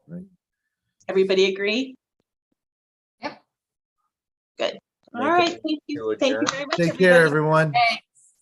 Right. Everybody agree? Yep. Good. All Make a right. motion Thank you. to Thank you adjourn. very much. Take care, everybody. everyone.